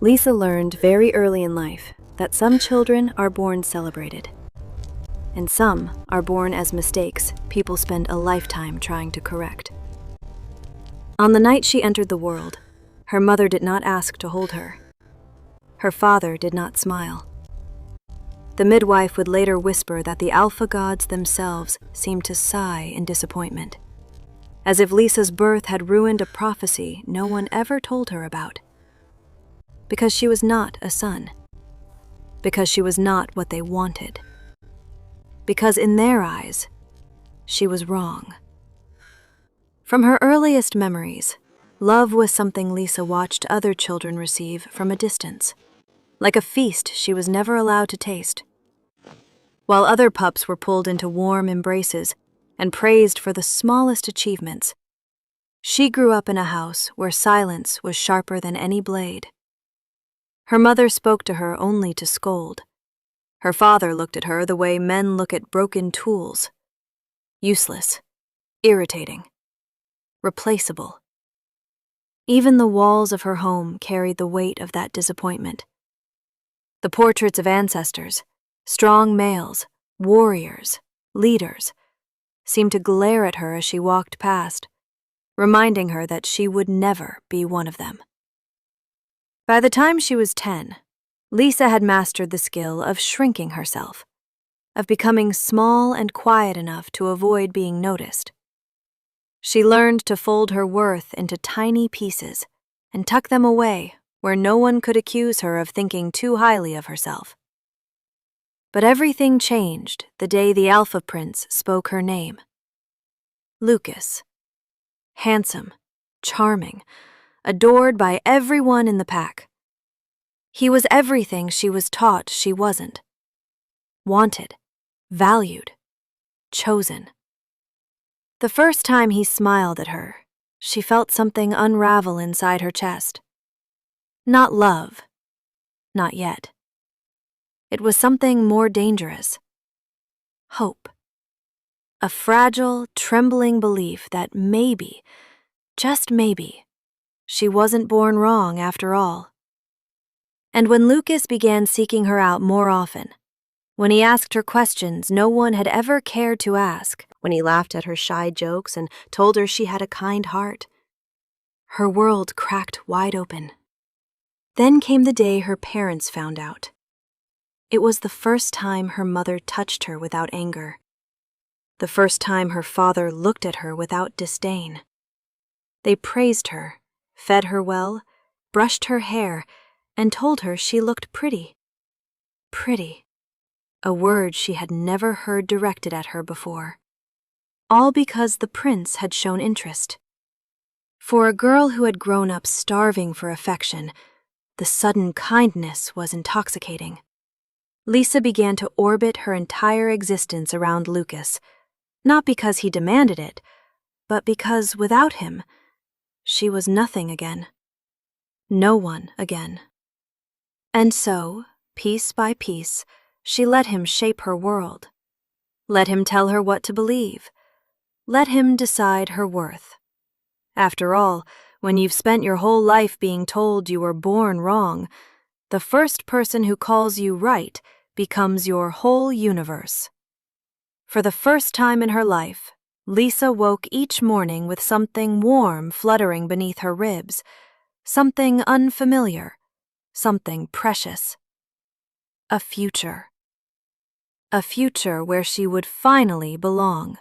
Lisa learned very early in life that some children are born celebrated, and some are born as mistakes people spend a lifetime trying to correct. On the night she entered the world, her mother did not ask to hold her. Her father did not smile. The midwife would later whisper that the alpha gods themselves seemed to sigh in disappointment, as if Lisa's birth had ruined a prophecy no one ever told her about. Because she was not a son. Because she was not what they wanted. Because in their eyes, she was wrong. From her earliest memories, love was something Lisa watched other children receive from a distance, like a feast she was never allowed to taste. While other pups were pulled into warm embraces and praised for the smallest achievements, she grew up in a house where silence was sharper than any blade. Her mother spoke to her only to scold. Her father looked at her the way men look at broken tools. Useless, irritating, replaceable. Even the walls of her home carried the weight of that disappointment. The portraits of ancestors, strong males, warriors, leaders, seemed to glare at her as she walked past, reminding her that she would never be one of them. By the time she was 10, Lisa had mastered the skill of shrinking herself, of becoming small and quiet enough to avoid being noticed. She learned to fold her worth into tiny pieces and tuck them away where no one could accuse her of thinking too highly of herself. But everything changed the day the Alpha Prince spoke her name. Lucas. Handsome, charming, adored by everyone in the pack. He was everything she was taught she wasn't. Wanted, valued, chosen. The first time he smiled at her, she felt something unravel inside her chest. Not love. Not yet. It was something more dangerous. Hope. A fragile, trembling belief that maybe, just maybe, she wasn't born wrong after all. And when Lucas began seeking her out more often, when he asked her questions no one had ever cared to ask, when he laughed at her shy jokes and told her she had a kind heart, her world cracked wide open. Then came the day her parents found out. It was the first time her mother touched her without anger. The first time her father looked at her without disdain. They praised her, fed her well, brushed her hair, and told her she looked pretty. Pretty. A word she had never heard directed at her before. All because the prince had shown interest. For a girl who had grown up starving for affection, the sudden kindness was intoxicating. Lisa began to orbit her entire existence around Lucas, not because he demanded it, but because without him, she was nothing again. No one again. And so, piece by piece, she let him shape her world. Let him tell her what to believe. Let him decide her worth. After all, when you've spent your whole life being told you were born wrong, the first person who calls you right becomes your whole universe. For the first time in her life, Lisa woke each morning with something warm fluttering beneath her ribs, something unfamiliar, something precious. A future. A future where she would finally belong.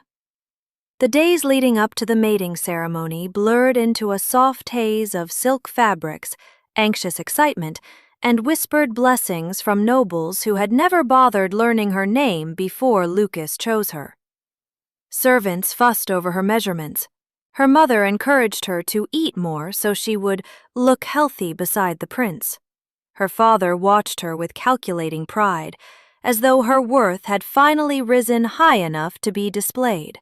The days leading up to the mating ceremony blurred into a soft haze of silk fabrics, anxious excitement, and whispered blessings from nobles who had never bothered learning her name before Lucas chose her. Servants fussed over her measurements. Her mother encouraged her to eat more so she would look healthy beside the prince. Her father watched her with calculating pride, as though her worth had finally risen high enough to be displayed.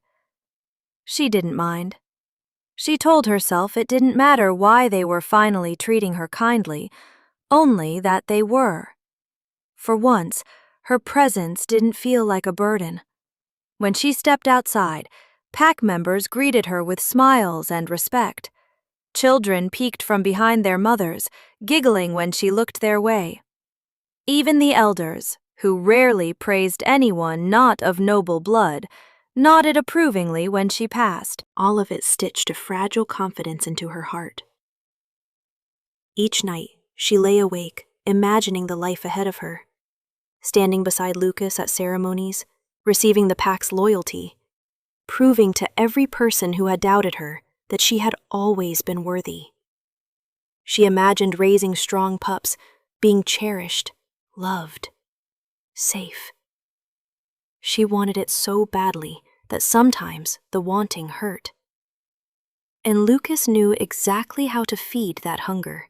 She didn't mind. She told herself it didn't matter why they were finally treating her kindly, only that they were. For once, her presence didn't feel like a burden. When she stepped outside, pack members greeted her with smiles and respect. Children peeked from behind their mothers, giggling when she looked their way. Even the elders, who rarely praised anyone not of noble blood, nodded approvingly when she passed. All of it stitched a fragile confidence into her heart. Each night, she lay awake, imagining the life ahead of her. Standing beside Lucas at ceremonies, receiving the pack's loyalty, proving to every person who had doubted her that she had always been worthy. She imagined raising strong pups, being cherished, loved, safe. She wanted it so badly that sometimes the wanting hurt. And Lucas knew exactly how to feed that hunger.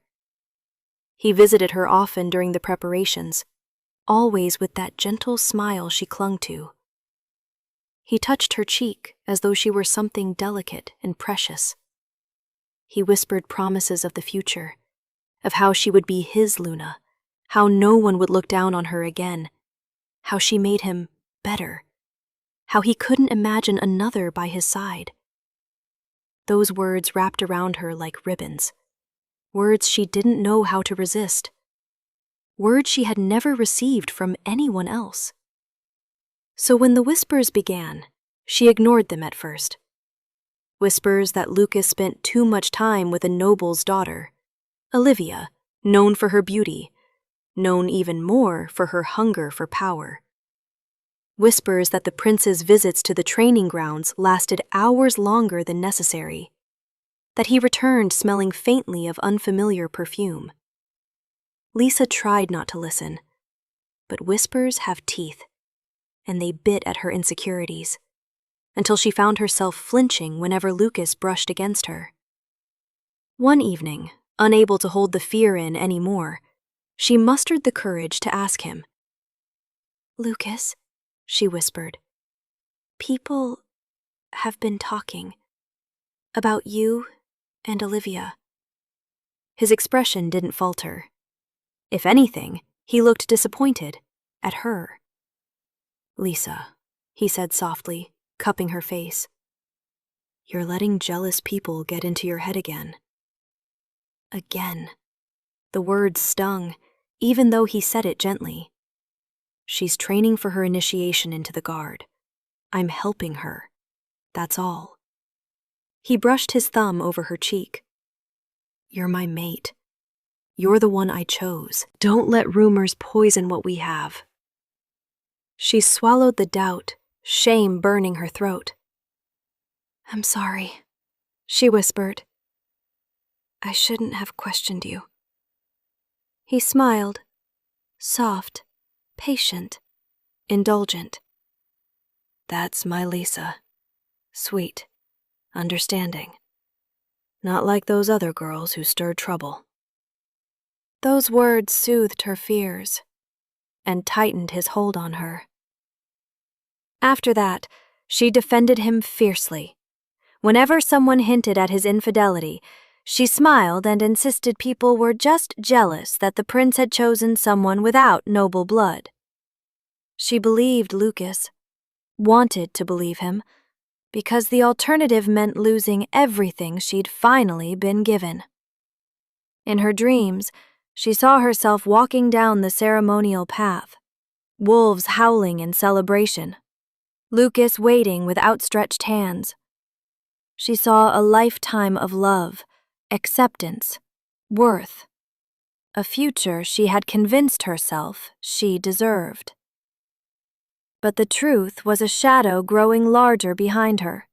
He visited her often during the preparations, always with that gentle smile she clung to. He touched her cheek as though she were something delicate and precious. He whispered promises of the future, of how she would be his Luna, how no one would look down on her again, how she made him better, how he couldn't imagine another by his side. Those words wrapped around her like ribbons, words she didn't know how to resist, words she had never received from anyone else. So when the whispers began, she ignored them at first. Whispers that Lucas spent too much time with a noble's daughter, Olivia, known for her beauty, known even more for her hunger for power. Whispers that the prince's visits to the training grounds lasted hours longer than necessary, that he returned smelling faintly of unfamiliar perfume. Lisa tried not to listen, but whispers have teeth, and they bit at her insecurities, until she found herself flinching whenever Lucas brushed against her. One evening, unable to hold the fear in anymore, she mustered the courage to ask him. "Lucas," she whispered, "people have been talking about you and Olivia." His expression didn't falter. If anything, he looked disappointed at her. "Lisa," he said softly, cupping her face, "you're letting jealous people get into your head again." Again. The words stung, even though he said it gently. "She's training for her initiation into the guard. I'm helping her. That's all." He brushed his thumb over her cheek. "You're my mate. You're the one I chose. Don't let rumors poison what we have." She swallowed the doubt, shame burning her throat. "I'm sorry," she whispered. "I shouldn't have questioned you." He smiled, soft, patient, indulgent. "That's my Lisa. Sweet, understanding. Not like those other girls who stirred trouble." Those words soothed her fears and tightened his hold on her. After that, she defended him fiercely. Whenever someone hinted at his infidelity, she smiled and insisted people were just jealous that the prince had chosen someone without noble blood. She believed Lucas, wanted to believe him, because the alternative meant losing everything she'd finally been given. In her dreams, she saw herself walking down the ceremonial path, wolves howling in celebration, Lucas waiting with outstretched hands. She saw a lifetime of love, acceptance, worth, a future she had convinced herself she deserved. But the truth was a shadow growing larger behind her,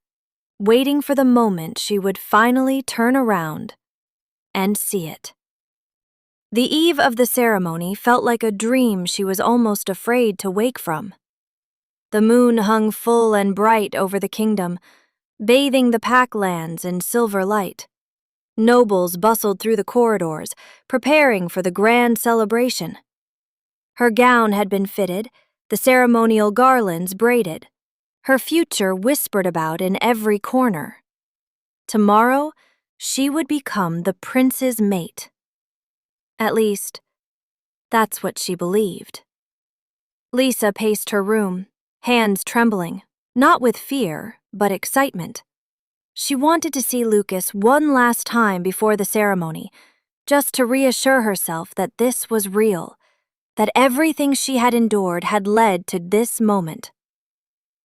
waiting for the moment she would finally turn around and see it. The eve of the ceremony felt like a dream she was almost afraid to wake from. The moon hung full and bright over the kingdom, bathing the packlands in silver light. Nobles bustled through the corridors, preparing for the grand celebration. Her gown had been fitted, the ceremonial garlands braided, her future whispered about in every corner. Tomorrow, she would become the prince's mate. At least, that's what she believed. Lisa paced her room, hands trembling, not with fear, but excitement. She wanted to see Lucas one last time before the ceremony, just to reassure herself that this was real, that everything she had endured had led to this moment.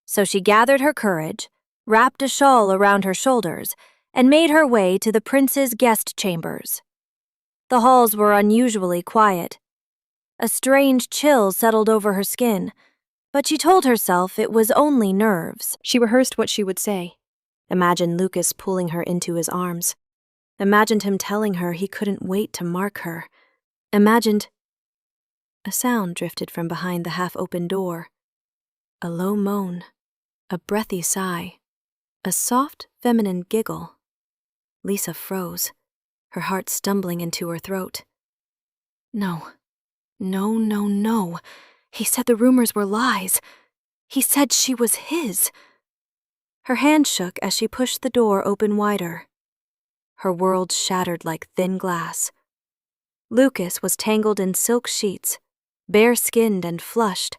So she gathered her courage, wrapped a shawl around her shoulders, and made her way to the prince's guest chambers. The halls were unusually quiet. A strange chill settled over her skin, but she told herself it was only nerves. She rehearsed what she would say. Imagined Lucas pulling her into his arms. Imagined him telling her he couldn't wait to mark her. Imagined... A sound drifted from behind the half-open door. A low moan. A breathy sigh. A soft, feminine giggle. Lisa froze, her heart stumbling into her throat. No. No, no, no. He said the rumors were lies. He said she was his. Her hand shook as she pushed the door open wider. Her world shattered like thin glass. Lucas was tangled in silk sheets, bare-skinned and flushed,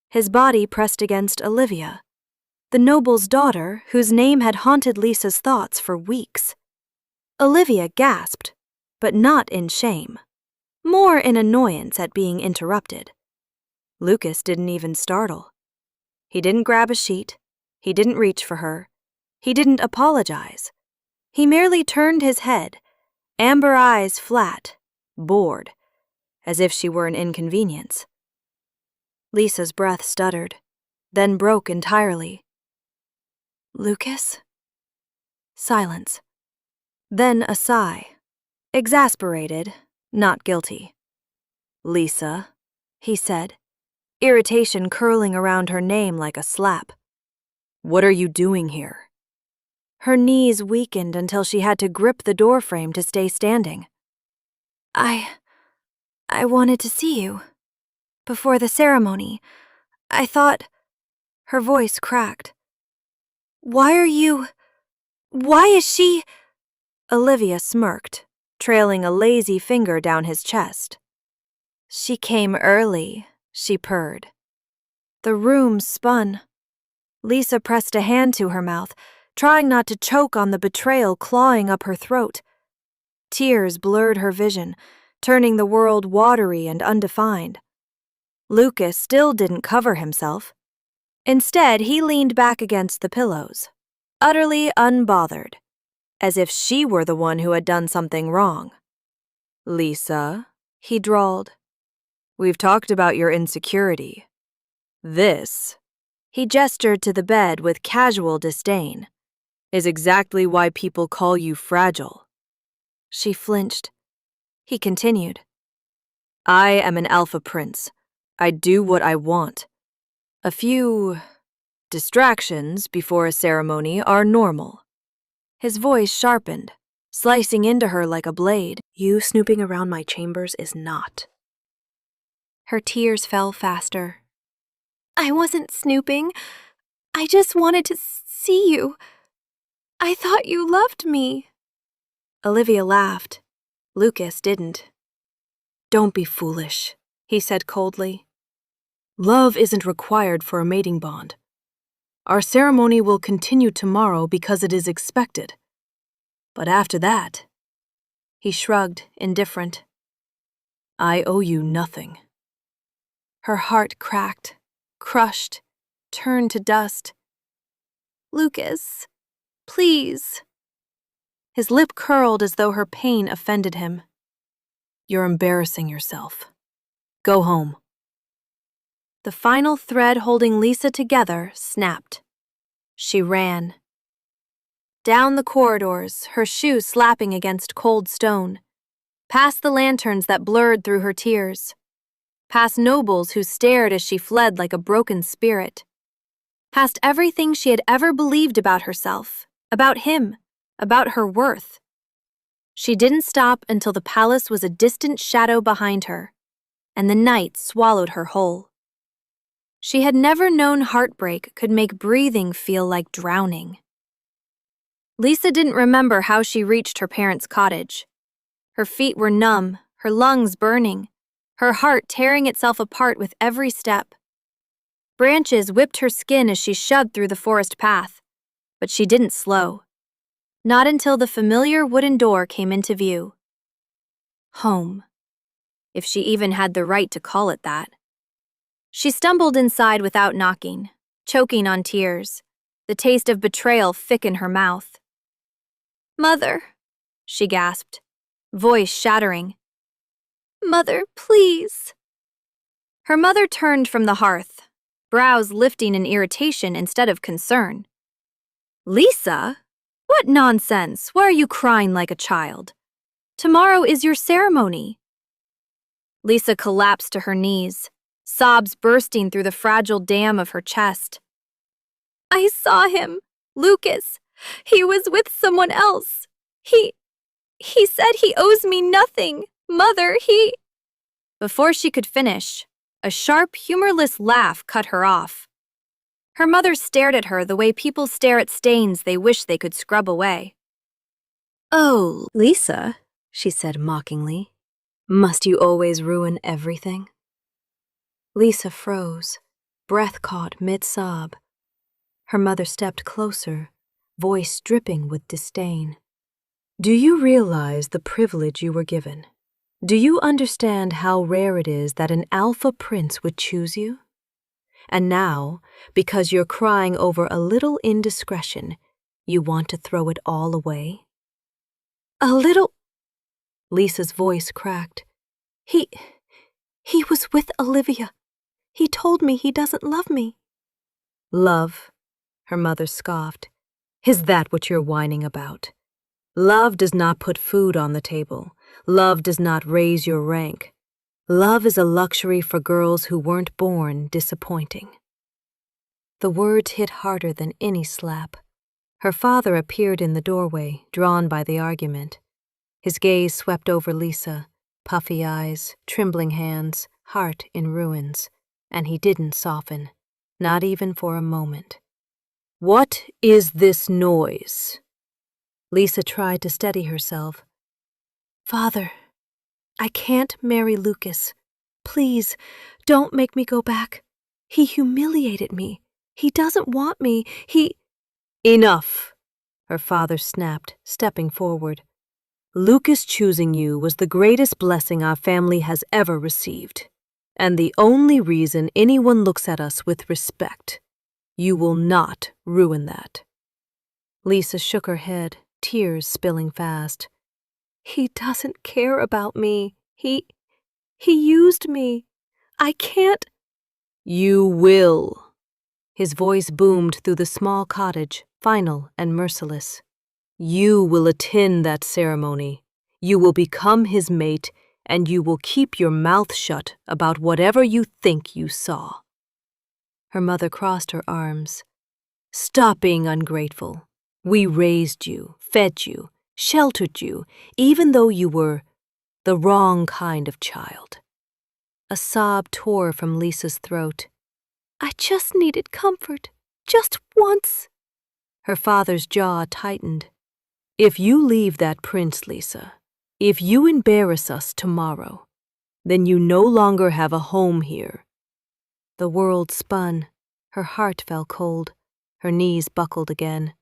his body pressed against Olivia, the noble's daughter whose name had haunted Lisa's thoughts for weeks. Olivia gasped, but not in shame, more in annoyance at being interrupted. Lucas didn't even startle. He didn't grab a sheet. He didn't reach for her. He didn't apologize. He merely turned his head, amber eyes flat, bored, as if she were an inconvenience. Lisa's breath stuttered, then broke entirely. Lucas? Silence. Then a sigh, exasperated, not guilty. Lisa, he said, irritation curling around her name like a slap. What are you doing here? Her knees weakened until she had to grip the doorframe to stay standing. I wanted to see you. Before the ceremony, I thought... Her voice cracked. Why is she... Olivia smirked, trailing a lazy finger down his chest. She came early, she purred. The room spun. Lisa pressed a hand to her mouth, trying not to choke on the betrayal clawing up her throat. Tears blurred her vision, turning the world watery and undefined. Lucas still didn't cover himself. Instead, he leaned back against the pillows, utterly unbothered, as if she were the one who had done something wrong. Lisa, he drawled, we've talked about your insecurity. This, he gestured to the bed with casual disdain, is exactly why people call you fragile. She flinched. He continued. I am an alpha prince. I do what I want. A few distractions before a ceremony are normal. His voice sharpened, slicing into her like a blade. You snooping around my chambers is not. Her tears fell faster. I wasn't snooping. I just wanted to see you. I thought you loved me. Olivia laughed. Lucas didn't. Don't be foolish, he said coldly. Love isn't required for a mating bond. Our ceremony will continue tomorrow because it is expected. But after that, he shrugged, indifferent. I owe you nothing. Her heart cracked, crushed, turned to dust. Lucas, please. His lip curled as though her pain offended him. You're embarrassing yourself. Go home. The final thread holding Lisa together snapped. She ran. Down the corridors, her shoes slapping against cold stone. Past the lanterns that blurred through her tears. Past nobles who stared as she fled like a broken spirit. Past everything she had ever believed about herself, about him, about her worth. She didn't stop until the palace was a distant shadow behind her, and the night swallowed her whole. She had never known heartbreak could make breathing feel like drowning. Lisa didn't remember how she reached her parents' cottage. Her feet were numb, her lungs burning, her heart tearing itself apart with every step. Branches whipped her skin as she shoved through the forest path, but she didn't slow. not until the familiar wooden door came into view. Home, if she even had the right to call it that. She stumbled inside without knocking, choking on tears, the taste of betrayal thick in her mouth. "Mother," she gasped, voice shattering. "Mother, please." Her mother turned from the hearth, brows lifting in irritation instead of concern. "Lisa? What nonsense! Why are you crying like a child? Tomorrow is your ceremony." Lisa collapsed to her knees, sobs bursting through the fragile dam of her chest. "I saw him, Lucas. He was with someone else. He said he owes me nothing. Mother, he—" Before she could finish, a sharp, humorless laugh cut her off. Her mother stared at her the way people stare at stains they wish they could scrub away. "Oh, Lisa," she said mockingly, "must you always ruin everything?" Lisa froze, breath caught mid-sob. Her mother stepped closer, voice dripping with disdain. "Do you realize the privilege you were given? Do you understand how rare it is that an alpha prince would choose you? And now, because you're crying over a little indiscretion, you want to throw it all away?" "A little—" Lisa's voice cracked. He was with Olivia. He told me he doesn't love me." "Love?" her mother scoffed. "Is that what you're whining about? Love does not put food on the table. Love does not raise your rank. Love is a luxury for girls who weren't born disappointing." The words hit harder than any slap. Her father appeared in the doorway, drawn by the argument. His gaze swept over Lisa, puffy eyes, trembling hands, heart in ruins, and he didn't soften, not even for a moment. "What is this noise?" Lisa tried to steady herself. "Father, I can't marry Lucas. Please, don't make me go back. He humiliated me. He doesn't want me. "Enough," her father snapped, stepping forward. "Lucas choosing you was the greatest blessing our family has ever received, and the only reason anyone looks at us with respect. You will not ruin that." Lisa shook her head, tears spilling fast. "He doesn't care about me. He used me. I can't—" "You will." His voice boomed through the small cottage, final and merciless. "You will attend that ceremony. You will become his mate, and you will keep your mouth shut about whatever you think you saw." Her mother crossed her arms. "Stop being ungrateful. We raised you, fed you, sheltered you, even though you were the wrong kind of child." A sob tore from Lisa's throat. "I just needed comfort, just once." Her father's jaw tightened. "If you leave that prince, Lisa, if you embarrass us tomorrow, then you no longer have a home here." The world spun. Her heart fell cold. Her knees buckled again.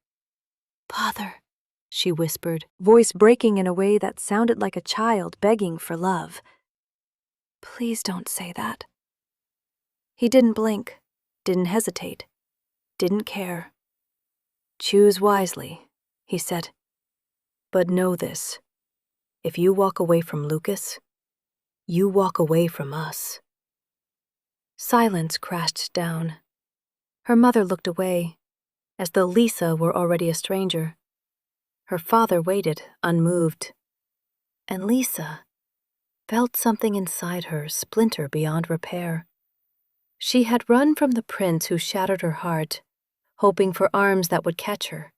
"Father," she whispered, voice breaking in a way that sounded like a child begging for love. "Please don't say that." He didn't blink, didn't hesitate, didn't care. "Choose wisely," he said. "But know this. If you walk away from Lucas, you walk away from us." Silence crashed down. Her mother looked away, as though Lisa were already a stranger. Her father waited, unmoved. And Lisa felt something inside her splinter beyond repair. She had run from the prince who shattered her heart, hoping for arms that would catch her.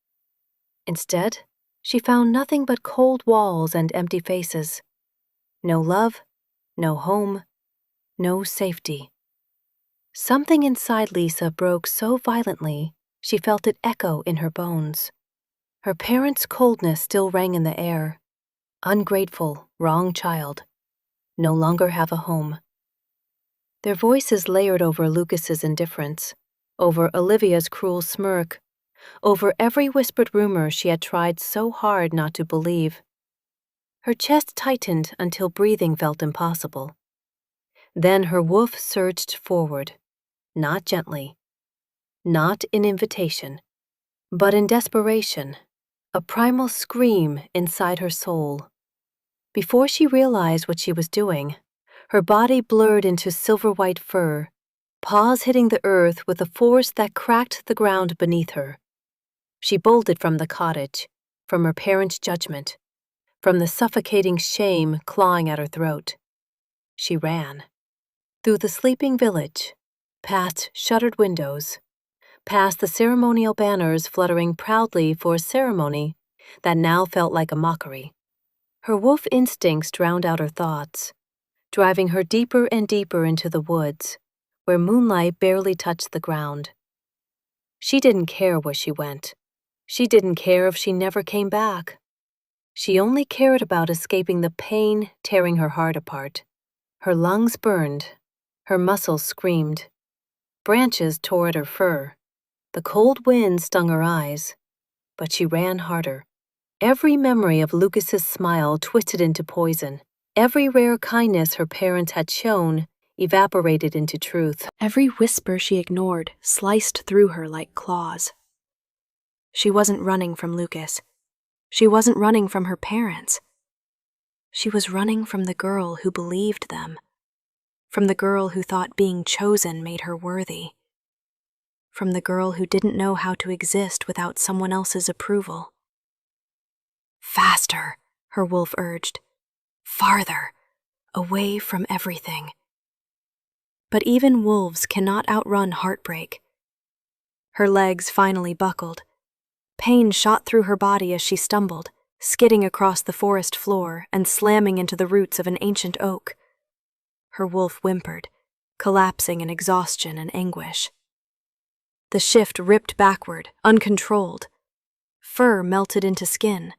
Instead, she found nothing but cold walls and empty faces. No love, no home, no safety. Something inside Lisa broke so violently, she felt it echo in her bones. Her parents' coldness still rang in the air. Ungrateful, wrong child. No longer have a home. Their voices layered over Lucas's indifference, over Olivia's cruel smirk, over every whispered rumor she had tried so hard not to believe. Her chest tightened until breathing felt impossible. Then her wolf surged forward, not gently, not in invitation, but in desperation, a primal scream inside her soul. Before she realized what she was doing, her body blurred into silver-white fur, paws hitting the earth with a force that cracked the ground beneath her. She bolted from the cottage, from her parents' judgment, from the suffocating shame clawing at her throat. She ran. Through the sleeping village, past shuttered windows, past the ceremonial banners fluttering proudly for a ceremony that now felt like a mockery. Her wolf instincts drowned out her thoughts, driving her deeper and deeper into the woods, where moonlight barely touched the ground. She didn't care where she went. She didn't care if she never came back. She only cared about escaping the pain tearing her heart apart. Her lungs burned. Her muscles screamed. Branches tore at her fur. The cold wind stung her eyes. But she ran harder. Every memory of Lucas's smile twisted into poison. Every rare kindness her parents had shown evaporated into truth. Every whisper she ignored sliced through her like claws. She wasn't running from Lucas. She wasn't running from her parents. She was running from the girl who believed them, from the girl who thought being chosen made her worthy, from the girl who didn't know how to exist without someone else's approval. Faster, her wolf urged. Farther, away from everything. But even wolves cannot outrun heartbreak. Her legs finally buckled. Pain shot through her body as she stumbled, skidding across the forest floor and slamming into the roots of an ancient oak. Her wolf whimpered, collapsing in exhaustion and anguish. The shift ripped backward, uncontrolled. Fur melted into skin.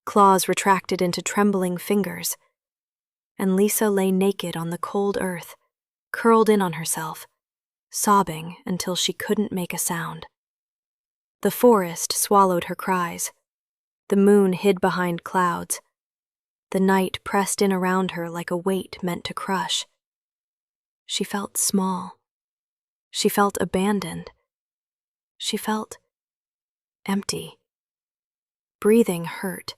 Claws retracted into trembling fingers. And Lisa lay naked on the cold earth, curled in on herself, sobbing until she couldn't make a sound. The forest swallowed her cries. The moon hid behind clouds. The night pressed in around her like a weight meant to crush. She felt small. She felt abandoned. She felt empty. Breathing hurt.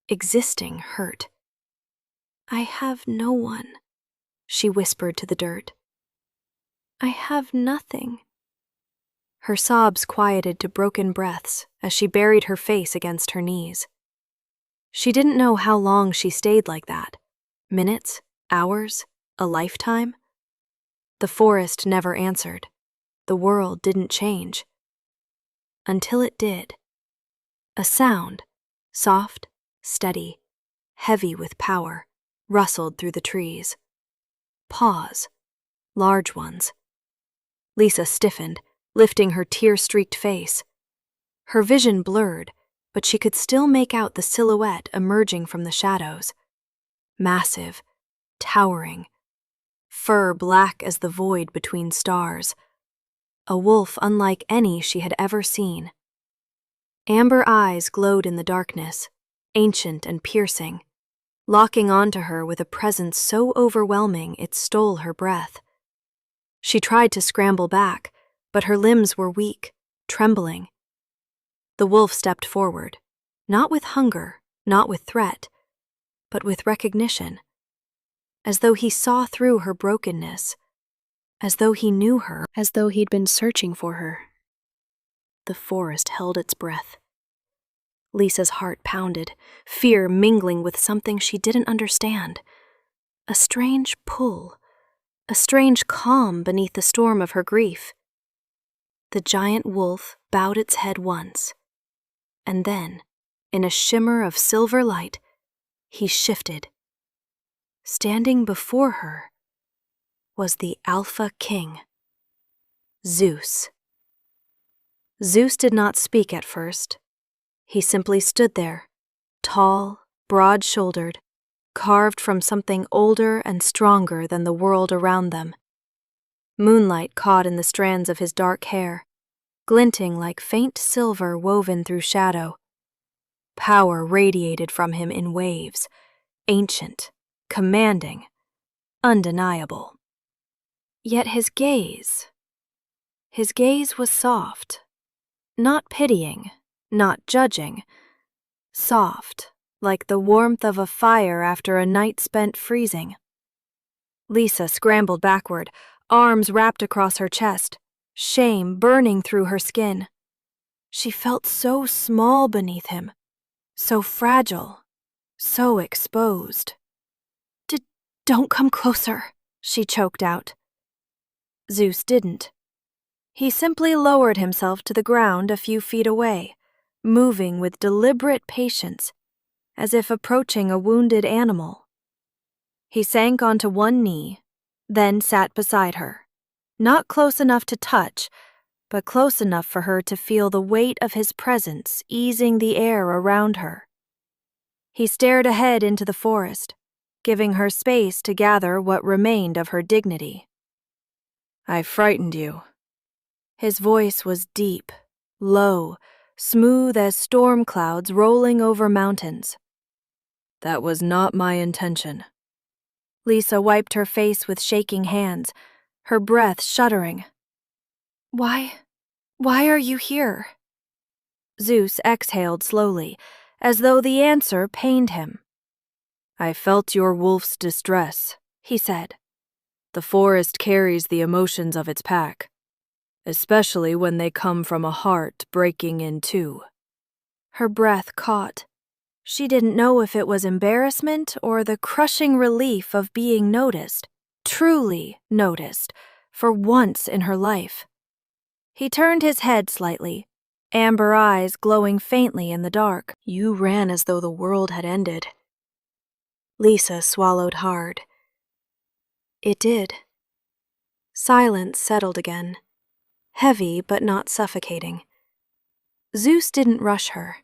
Existing hurt. I have no one, she whispered to the dirt. I have nothing. Her sobs quieted to broken breaths as she buried her face against her knees. She didn't know how long she stayed like that. Minutes, hours, a lifetime? The forest never answered. The world didn't change. Until it did. A sound, soft, steady, heavy with power, rustled through the trees. Paws, large ones. Lisa stiffened, lifting her tear-streaked face. Her vision blurred, but she could still make out the silhouette emerging from the shadows. Massive, towering, fur black as the void between stars. A wolf unlike any she had ever seen. Amber eyes glowed in the darkness, ancient and piercing, locking onto her with a presence so overwhelming it stole her breath. She tried to scramble back, but her limbs were weak, trembling. The wolf stepped forward, not with hunger, not with threat, but with recognition, as though he saw through her brokenness, as though he knew her, as though he'd been searching for her. The forest held its breath. Lisa's heart pounded, fear mingling with something she didn't understand. A strange pull, a strange calm beneath the storm of her grief. The giant wolf bowed its head once, and then, in a shimmer of silver light, he shifted. Standing before her was the Alpha King, Zeus. Zeus did not speak at first. He simply stood there, tall, broad-shouldered, carved from something older and stronger than the world around them. Moonlight caught in the strands of his dark hair, glinting like faint silver woven through shadow. Power radiated from him in waves, ancient, commanding, undeniable. Yet his gaze was soft, not pitying, not judging, soft, like the warmth of a fire after a night spent freezing. Lisa scrambled backward, arms wrapped across her chest, shame burning through her skin. She felt so small beneath him, so fragile, so exposed. Don't come closer, she choked out. Zeus didn't. He simply lowered himself to the ground a few feet away, moving with deliberate patience, as if approaching a wounded animal. He sank onto one knee, then sat beside her, not close enough to touch, but close enough for her to feel the weight of his presence easing the air around her. He stared ahead into the forest, giving her space to gather what remained of her dignity. "I frightened you." His voice was deep, low, smooth as storm clouds rolling over mountains. "That was not my intention." Lisa wiped her face with shaking hands, her breath shuddering. Why are you here?" Zeus exhaled slowly, as though the answer pained him. "I felt your wolf's distress," he said. "The forest carries the emotions of its pack, especially when they come from a heart breaking in two." Her breath caught. She didn't know if it was embarrassment or the crushing relief of being noticed, truly noticed, for once in her life. He turned his head slightly, amber eyes glowing faintly in the dark. "You ran as though the world had ended." Lisa swallowed hard. It did. Silence settled again, heavy but not suffocating. Zeus didn't rush her.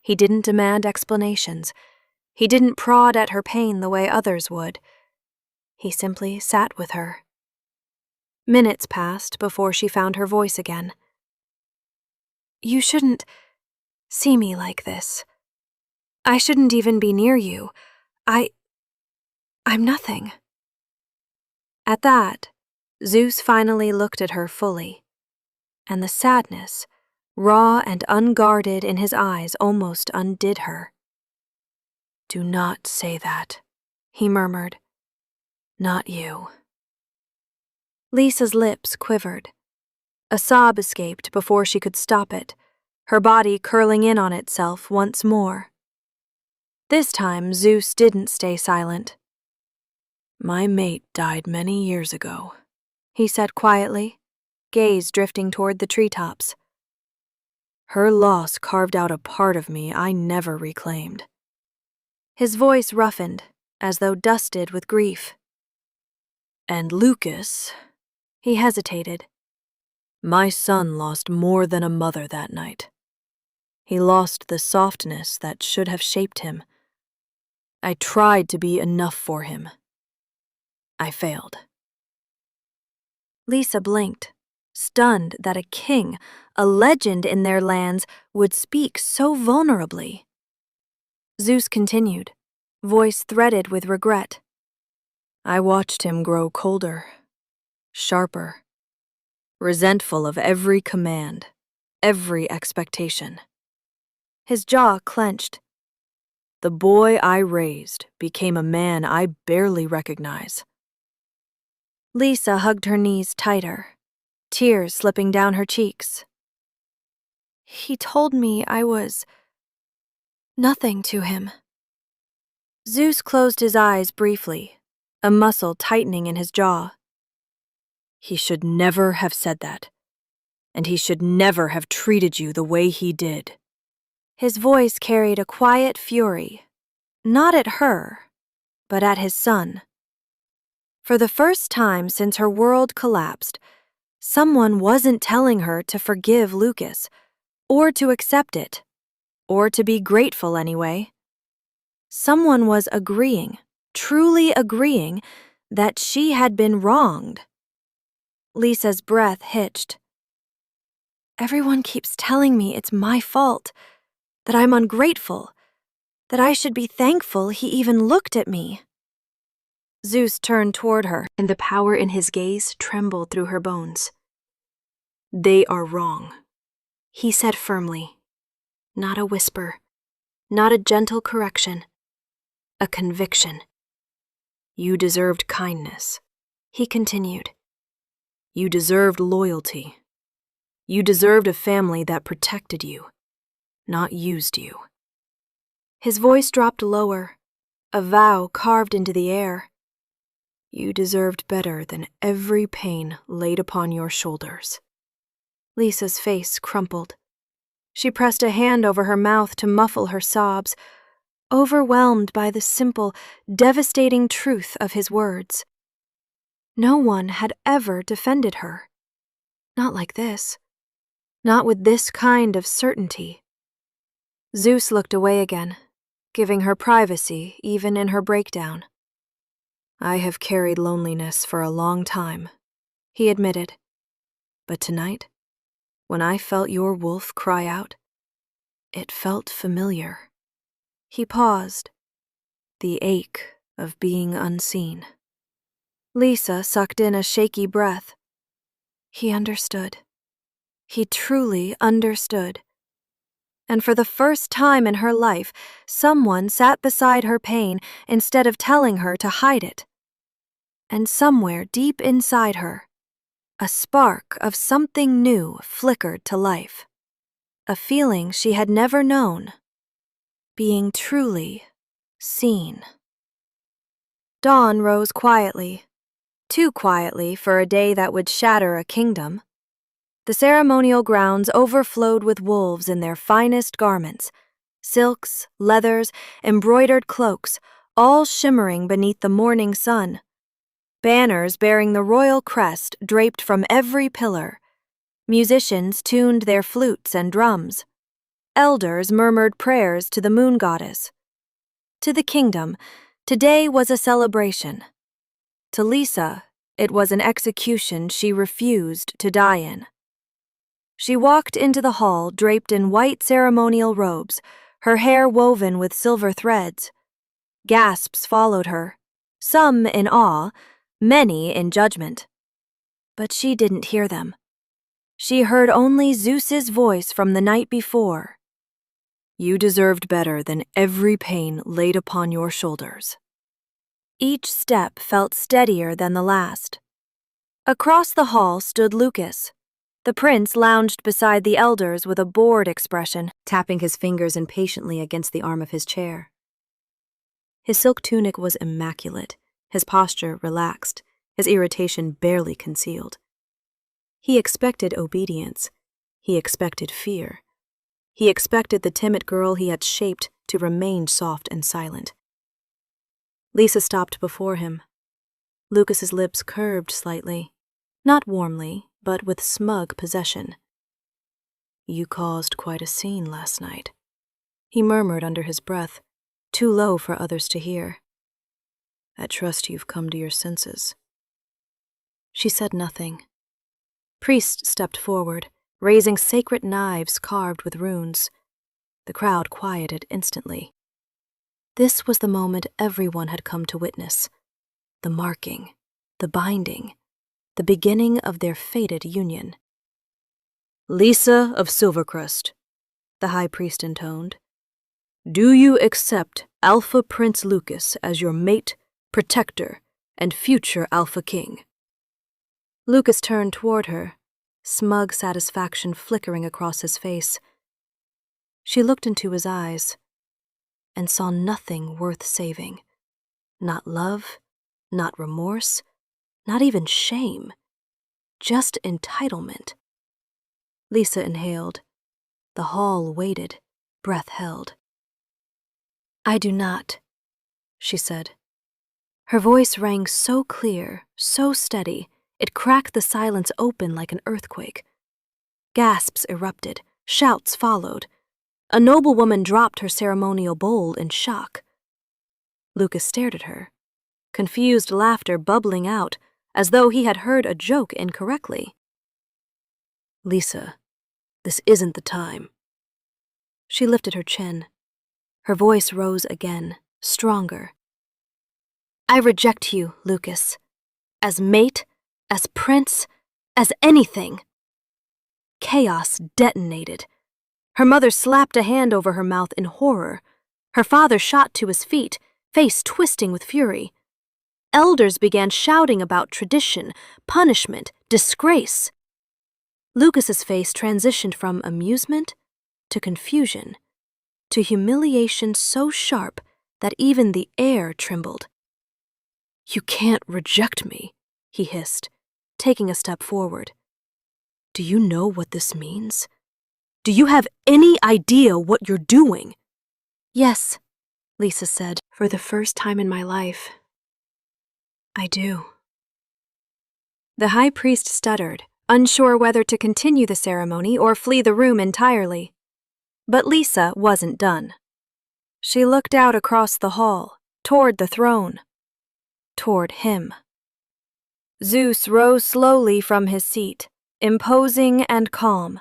He didn't demand explanations. He didn't prod at her pain the way others would. He simply sat with her. Minutes passed before she found her voice again. "You shouldn't see me like this. I shouldn't even be near you. I'm nothing." At that, Zeus finally looked at her fully, and the sadness, raw and unguarded in his eyes, almost undid her. "Do not say that," he murmured. "Not you." Lisa's lips quivered. A sob escaped before she could stop it, her body curling in on itself once more. This time, Zeus didn't stay silent. "My mate died many years ago," he said quietly, gaze drifting toward the treetops. "Her loss carved out a part of me I never reclaimed." His voice roughened, as though dusted with grief. "And Lucas," he hesitated. "My son lost more than a mother that night. He lost the softness that should have shaped him. I tried to be enough for him. I failed." Lisa blinked, stunned that a king, a legend in their lands, would speak so vulnerably. Zeus continued, voice threaded with regret. "I watched him grow colder, sharper, resentful of every command, every expectation." His jaw clenched. "The boy I raised became a man I barely recognize." Lisa hugged her knees tighter, tears slipping down her cheeks. "He told me I was nothing to him." Zeus closed his eyes briefly, a muscle tightening in his jaw. "He should never have said that, and he should never have treated you the way he did." His voice carried a quiet fury, not at her, but at his son. For the first time since her world collapsed, someone wasn't telling her to forgive Lucas, or to accept it, or to be grateful anyway. Someone was agreeing, truly agreeing, that she had been wronged. Lisa's breath hitched. Everyone keeps telling me it's my fault, that I'm ungrateful, that I should be thankful he even looked at me. Zeus turned toward her, and the power in his gaze trembled through her bones. They are wrong, he said firmly. Not a whisper, not a gentle correction, a conviction. You deserved kindness, he continued. You deserved loyalty. You deserved a family that protected you, not used you. His voice dropped lower, a vow carved into the air. You deserved better than every pain laid upon your shoulders. Lisa's face crumpled. She pressed a hand over her mouth to muffle her sobs, overwhelmed by the simple, devastating truth of his words. No one had ever defended her. Not like this. Not with this kind of certainty. Zeus looked away again, giving her privacy even in her breakdown. I have carried loneliness for a long time, he admitted. But tonight, when I felt your wolf cry out, it felt familiar. He paused, the ache of being unseen. Lisa sucked in a shaky breath. He understood. He truly understood. And for the first time in her life, someone sat beside her pain instead of telling her to hide it. And somewhere deep inside her, a spark of something new flickered to life. A feeling she had never known. Being truly seen. Dawn rose quietly. Too quietly for a day that would shatter a kingdom. The ceremonial grounds overflowed with wolves in their finest garments, silks, leathers, embroidered cloaks, all shimmering beneath the morning sun. Banners bearing the royal crest draped from every pillar. Musicians tuned their flutes and drums. Elders murmured prayers to the moon goddess. To the kingdom, today was a celebration. To Lisa, it was an execution she refused to die in. She walked into the hall draped in white ceremonial robes, her hair woven with silver threads. Gasps followed her, some in awe, many in judgment. But she didn't hear them. She heard only Zeus's voice from the night before. You deserved better than every pain laid upon your shoulders. Each step felt steadier than the last. Across the hall stood Lucas. The prince lounged beside the elders with a bored expression, tapping his fingers impatiently against the arm of his chair. His silk tunic was immaculate, his posture relaxed, his irritation barely concealed. He expected obedience. He expected fear. He expected the timid girl he had shaped to remain soft and silent. Lisa stopped before him. Lucas's lips curved slightly, not warmly, but with smug possession. You caused quite a scene last night, he murmured under his breath, too low for others to hear. I trust you've come to your senses. She said nothing. Priest stepped forward, raising sacred knives carved with runes. The crowd quieted instantly. This was the moment everyone had come to witness. The marking, the binding, the beginning of their fated union. Lisa of Silvercrest, the high priest intoned, do you accept Alpha Prince Lucas as your mate, protector, and future Alpha King? Lucas turned toward her, smug satisfaction flickering across his face. She looked into his eyes and saw nothing worth saving. Not love, not remorse, not even shame. Just entitlement. Lisa inhaled. The hall waited, breath held. I do not, she said. Her voice rang so clear, so steady, it cracked the silence open like an earthquake. Gasps erupted, shouts followed. A noblewoman dropped her ceremonial bowl in shock. Lucas stared at her, confused laughter bubbling out, as though he had heard a joke incorrectly. Lisa, This isn't the time. She lifted her chin. Her voice rose again, stronger. I reject you, Lucas. As mate, as prince, as anything. Chaos detonated. Her mother slapped a hand over her mouth in horror. Her father shot to his feet, face twisting with fury. Elders began shouting about tradition, punishment, disgrace. Lucas's face transitioned from amusement to confusion, to humiliation so sharp that even the air trembled. You can't reject me, he hissed, taking a step forward. Do you know what this means? Do you have any idea what you're doing? Yes, Lisa said, for the first time in my life. I do. The high priest stuttered, unsure whether to continue the ceremony or flee the room entirely. But Lisa wasn't done. She looked out across the hall, toward the throne, toward him. Zeus rose slowly from his seat, imposing and calm,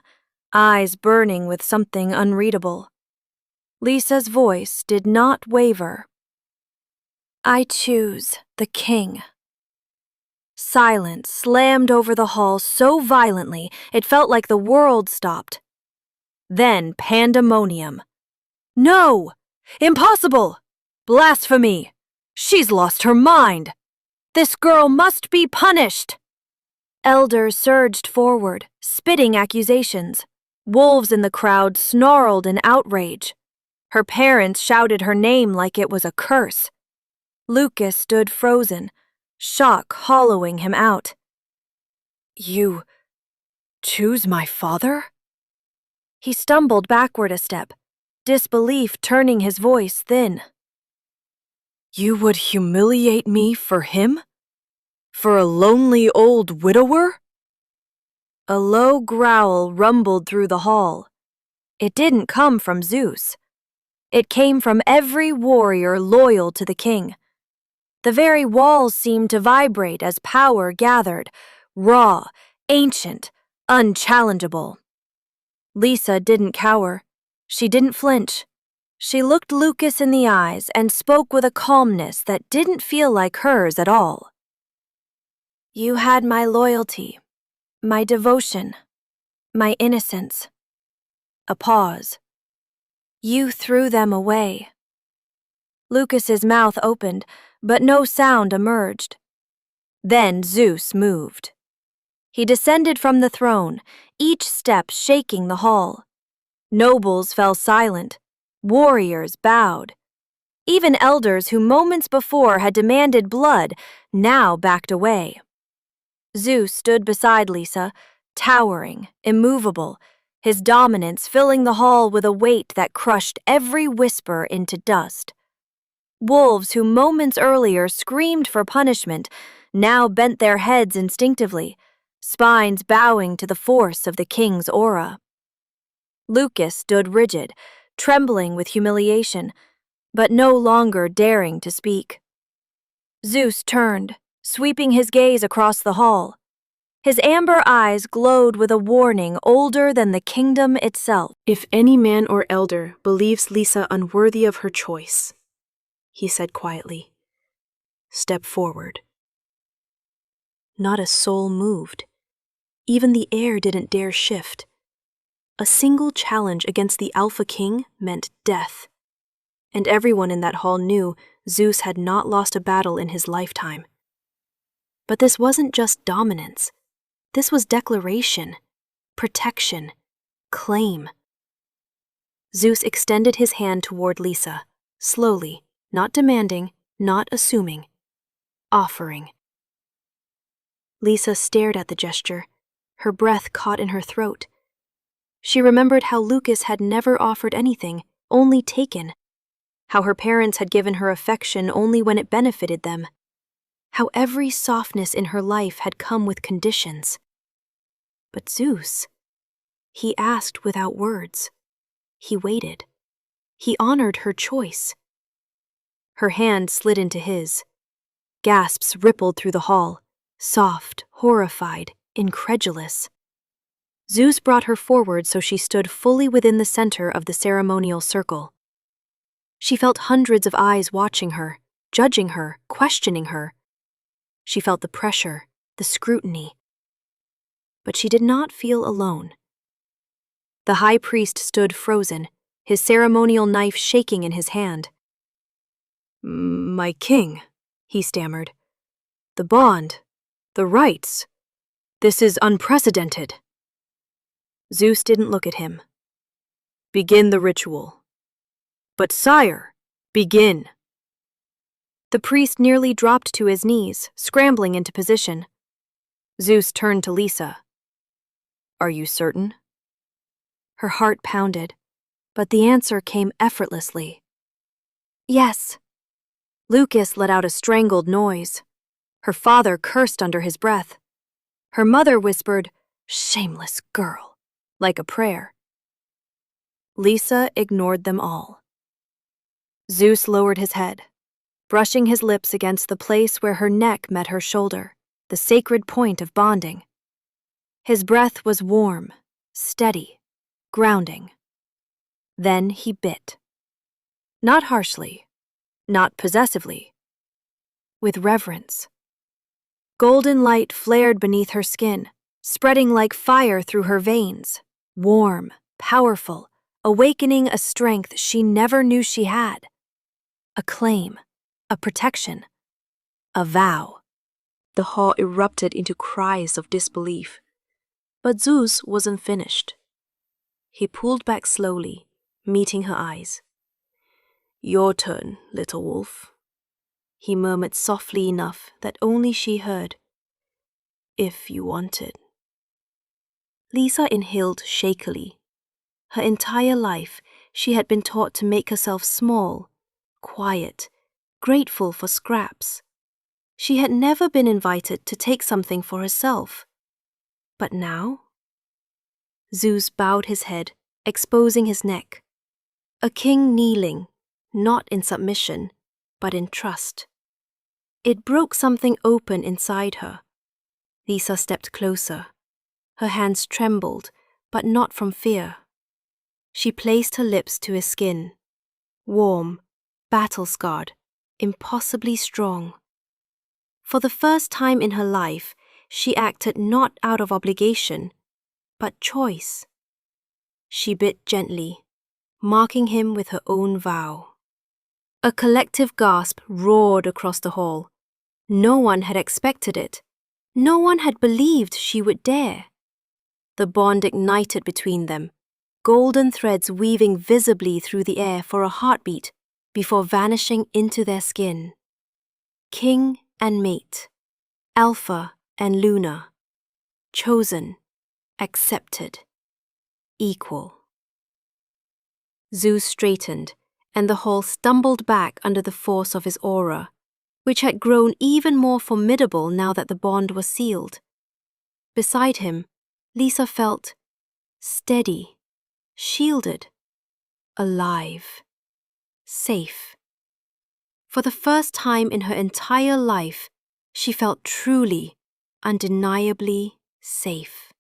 eyes burning with something unreadable. Lisa's voice did not waver. I choose the king. Silence slammed over the hall so violently it felt like the world stopped. Then pandemonium. No! Impossible! Blasphemy! She's lost her mind! This girl must be punished! Elders surged forward, spitting accusations. Wolves in the crowd snarled in outrage. Her parents shouted her name like it was a curse. Lucas stood frozen, shock hollowing him out. You choose my father? He stumbled backward a step, disbelief turning his voice thin. You would humiliate me for him? For a lonely old widower? A low growl rumbled through the hall. It didn't come from Zeus. It came from every warrior loyal to the king. The very walls seemed to vibrate as power gathered, raw, ancient, unchallengeable. Lisa didn't cower. She didn't flinch. She looked Lucas in the eyes and spoke with a calmness that didn't feel like hers at all. You had my loyalty, my devotion, my innocence. A pause. You threw them away. Lucas's mouth opened, but no sound emerged. Then Zeus moved. He descended from the throne, each step shaking the hall. Nobles fell silent. Warriors bowed. Even elders who moments before had demanded blood now backed away. Zeus stood beside Lisa, towering, immovable, his dominance filling the hall with a weight that crushed every whisper into dust. Wolves who moments earlier screamed for punishment now bent their heads instinctively, spines bowing to the force of the king's aura. Lucas stood rigid, trembling with humiliation, but no longer daring to speak. Zeus turned, sweeping his gaze across the hall. His amber eyes glowed with a warning older than the kingdom itself. If any man or elder believes Lisa unworthy of her choice, he said quietly, step forward. Not a soul moved. Even the air didn't dare shift. A single challenge against the Alpha King meant death. And everyone in that hall knew Zeus had not lost a battle in his lifetime. But this wasn't just dominance. This was declaration, protection, claim. Zeus extended his hand toward Lisa, slowly, not demanding, not assuming, offering. Lisa stared at the gesture, her breath caught in her throat. She remembered how Lucas had never offered anything, only taken. How her parents had given her affection only when it benefited them. How every softness in her life had come with conditions. But Zeus, he asked without words. He waited. He honored her choice. Her hand slid into his. Gasps rippled through the hall, soft, horrified, incredulous. Zeus brought her forward so she stood fully within the center of the ceremonial circle. She felt hundreds of eyes watching her, judging her, questioning her. She felt the pressure, the scrutiny. But she did not feel alone. The high priest stood frozen, his ceremonial knife shaking in his hand. "My king," he stammered. "The bond, the rites. This is unprecedented." Zeus didn't look at him. "Begin the ritual." "But sire, begin." The priest nearly dropped to his knees, scrambling into position. Zeus turned to Lisa. "Are you certain?" Her heart pounded, but the answer came effortlessly. "Yes." Lucas let out a strangled noise. Her father cursed under his breath. Her mother whispered, "Shameless girl," like a prayer. Lisa ignored them all. Zeus lowered his head, brushing his lips against the place where her neck met her shoulder, the sacred point of bonding. His breath was warm, steady, grounding. Then he bit. Not harshly, not possessively. With reverence. Golden light flared beneath her skin, spreading like fire through her veins, warm, powerful, awakening a strength she never knew she had. A claim, a protection, a vow. The hall erupted into cries of disbelief. But Zeus wasn't finished. He pulled back slowly, meeting her eyes. "Your turn, little wolf," he murmured softly enough that only she heard. "If you want it." Lisa inhaled shakily. Her entire life, she had been taught to make herself small, quiet, grateful for scraps. She had never been invited to take something for herself. But now? Zeus bowed his head, exposing his neck. A king kneeling, not in submission, but in trust. It broke something open inside her. Lisa stepped closer. Her hands trembled, but not from fear. She placed her lips to his skin. Warm, battle-scarred, impossibly strong. For the first time in her life, she acted not out of obligation, but choice. She bit gently, marking him with her own vow. A collective gasp roared across the hall. No one had expected it. No one had believed she would dare. The bond ignited between them, golden threads weaving visibly through the air for a heartbeat before vanishing into their skin. King and mate, Alpha and Luna, chosen, accepted, equal. Zeus straightened, and the hall stumbled back under the force of his aura, which had grown even more formidable now that the bond was sealed. Beside him, Lisa felt steady, shielded, alive, safe. For the first time in her entire life, she felt truly, undeniably safe.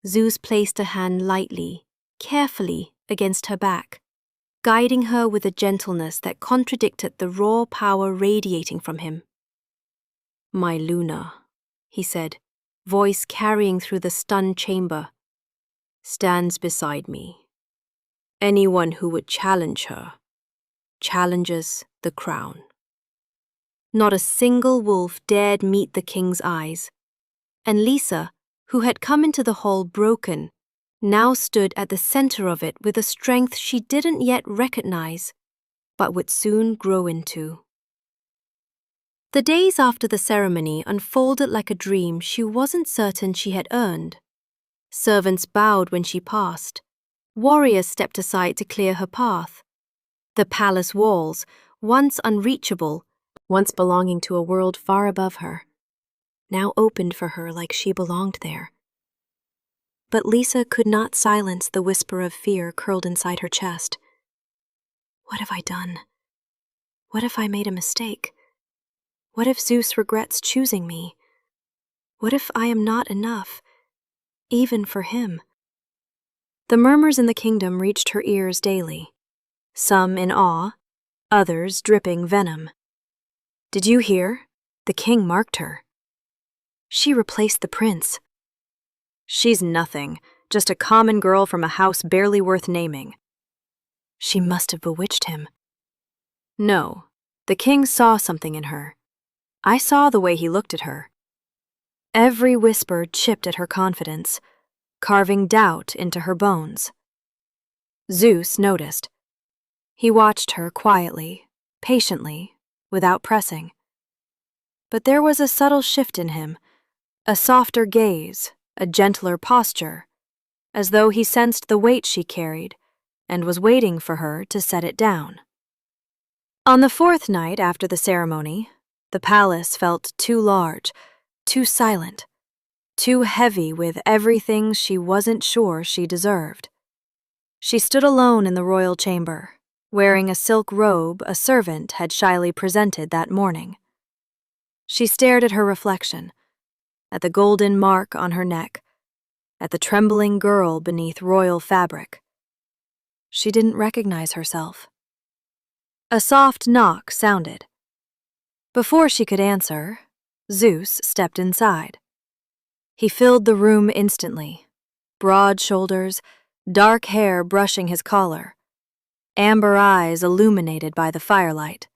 Zeus placed a hand lightly, carefully against her back, guiding her with a gentleness that contradicted the raw power radiating from him. "My Luna," he said, voice carrying through the stunned chamber, "stands beside me. Anyone who would challenge her challenges the crown." Not a single wolf dared meet the king's eyes, and Lisa, who had come into the hall broken, now stood at the center of it with a strength she didn't yet recognize, but would soon grow into. The days after the ceremony unfolded like a dream she wasn't certain she had earned. Servants bowed when she passed. Warriors stepped aside to clear her path. The palace walls, once unreachable, once belonging to a world far above her, now opened for her like she belonged there. But Lisa could not silence the whisper of fear curled inside her chest. What have I done? What if I made a mistake? What if Zeus regrets choosing me? What if I am not enough? even for him. The murmurs in the kingdom reached her ears daily, some in awe, others dripping venom. Did you hear? The king marked her. She replaced the prince. She's nothing, just a common girl from a house barely worth naming. She must have bewitched him. No, the king saw something in her. I saw the way he looked at her. Every whisper chipped at her confidence, carving doubt into her bones. Zeus noticed. He watched her quietly, patiently, without pressing. But there was a subtle shift in him, a softer gaze, a gentler posture, as though he sensed the weight she carried and was waiting for her to set it down. On the fourth night after the ceremony, the palace felt too large, too silent, too heavy with everything she wasn't sure she deserved. She stood alone in the royal chamber, wearing a silk robe a servant had shyly presented that morning. She stared at her reflection, at the golden mark on her neck, at the trembling girl beneath royal fabric. She didn't recognize herself. A soft knock sounded. Before she could answer, Zeus stepped inside. He filled the room instantly, broad shoulders, dark hair brushing his collar, amber eyes illuminated by the firelight.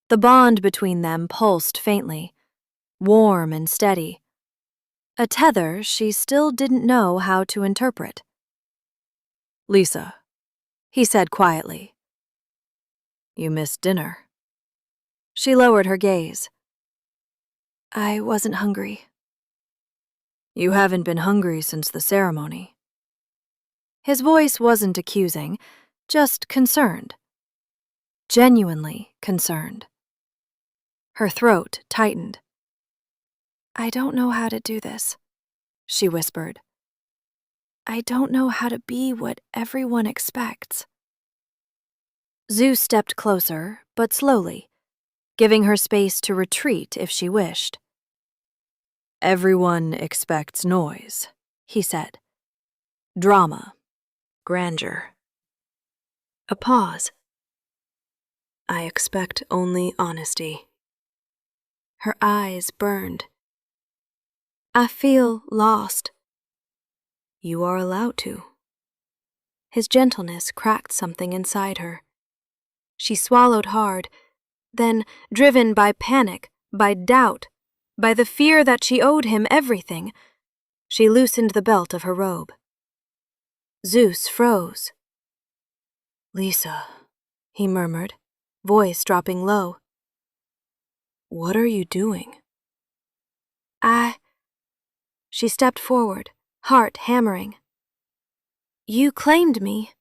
The bond between them pulsed faintly, warm and steady, a tether she still didn't know how to interpret. "Lisa," he said quietly. "You missed dinner." She lowered her gaze. "I wasn't hungry." "You haven't been hungry since the ceremony." His voice wasn't accusing, just concerned. Genuinely concerned. Her throat tightened. "I don't know how to do this," she whispered. "I don't know how to be what everyone expects." Zeus stepped closer, but slowly, giving her space to retreat if she wished. "Everyone expects noise," he said. "Drama, grandeur." A pause. "I expect only honesty." Her eyes burned. "I feel lost." "You are allowed to." His gentleness cracked something inside her. She swallowed hard, then, driven by panic, by doubt, by the fear that she owed him everything, she loosened the belt of her robe. Zeus froze. "Lisa," he murmured, voice dropping low. "What are you doing?" She stepped forward, heart hammering. "You claimed me.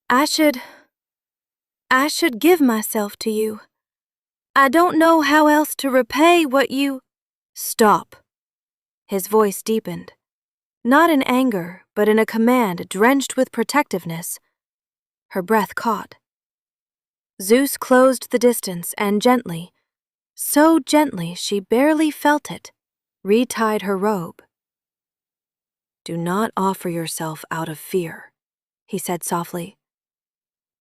I should give myself to you. I don't know how else to repay what you—" "Stop." His voice deepened, not in anger, but in a command drenched with protectiveness. Her breath caught. Zeus closed the distance and gently, so gently she barely felt it, retied her robe. "Do not offer yourself out of fear," he said softly,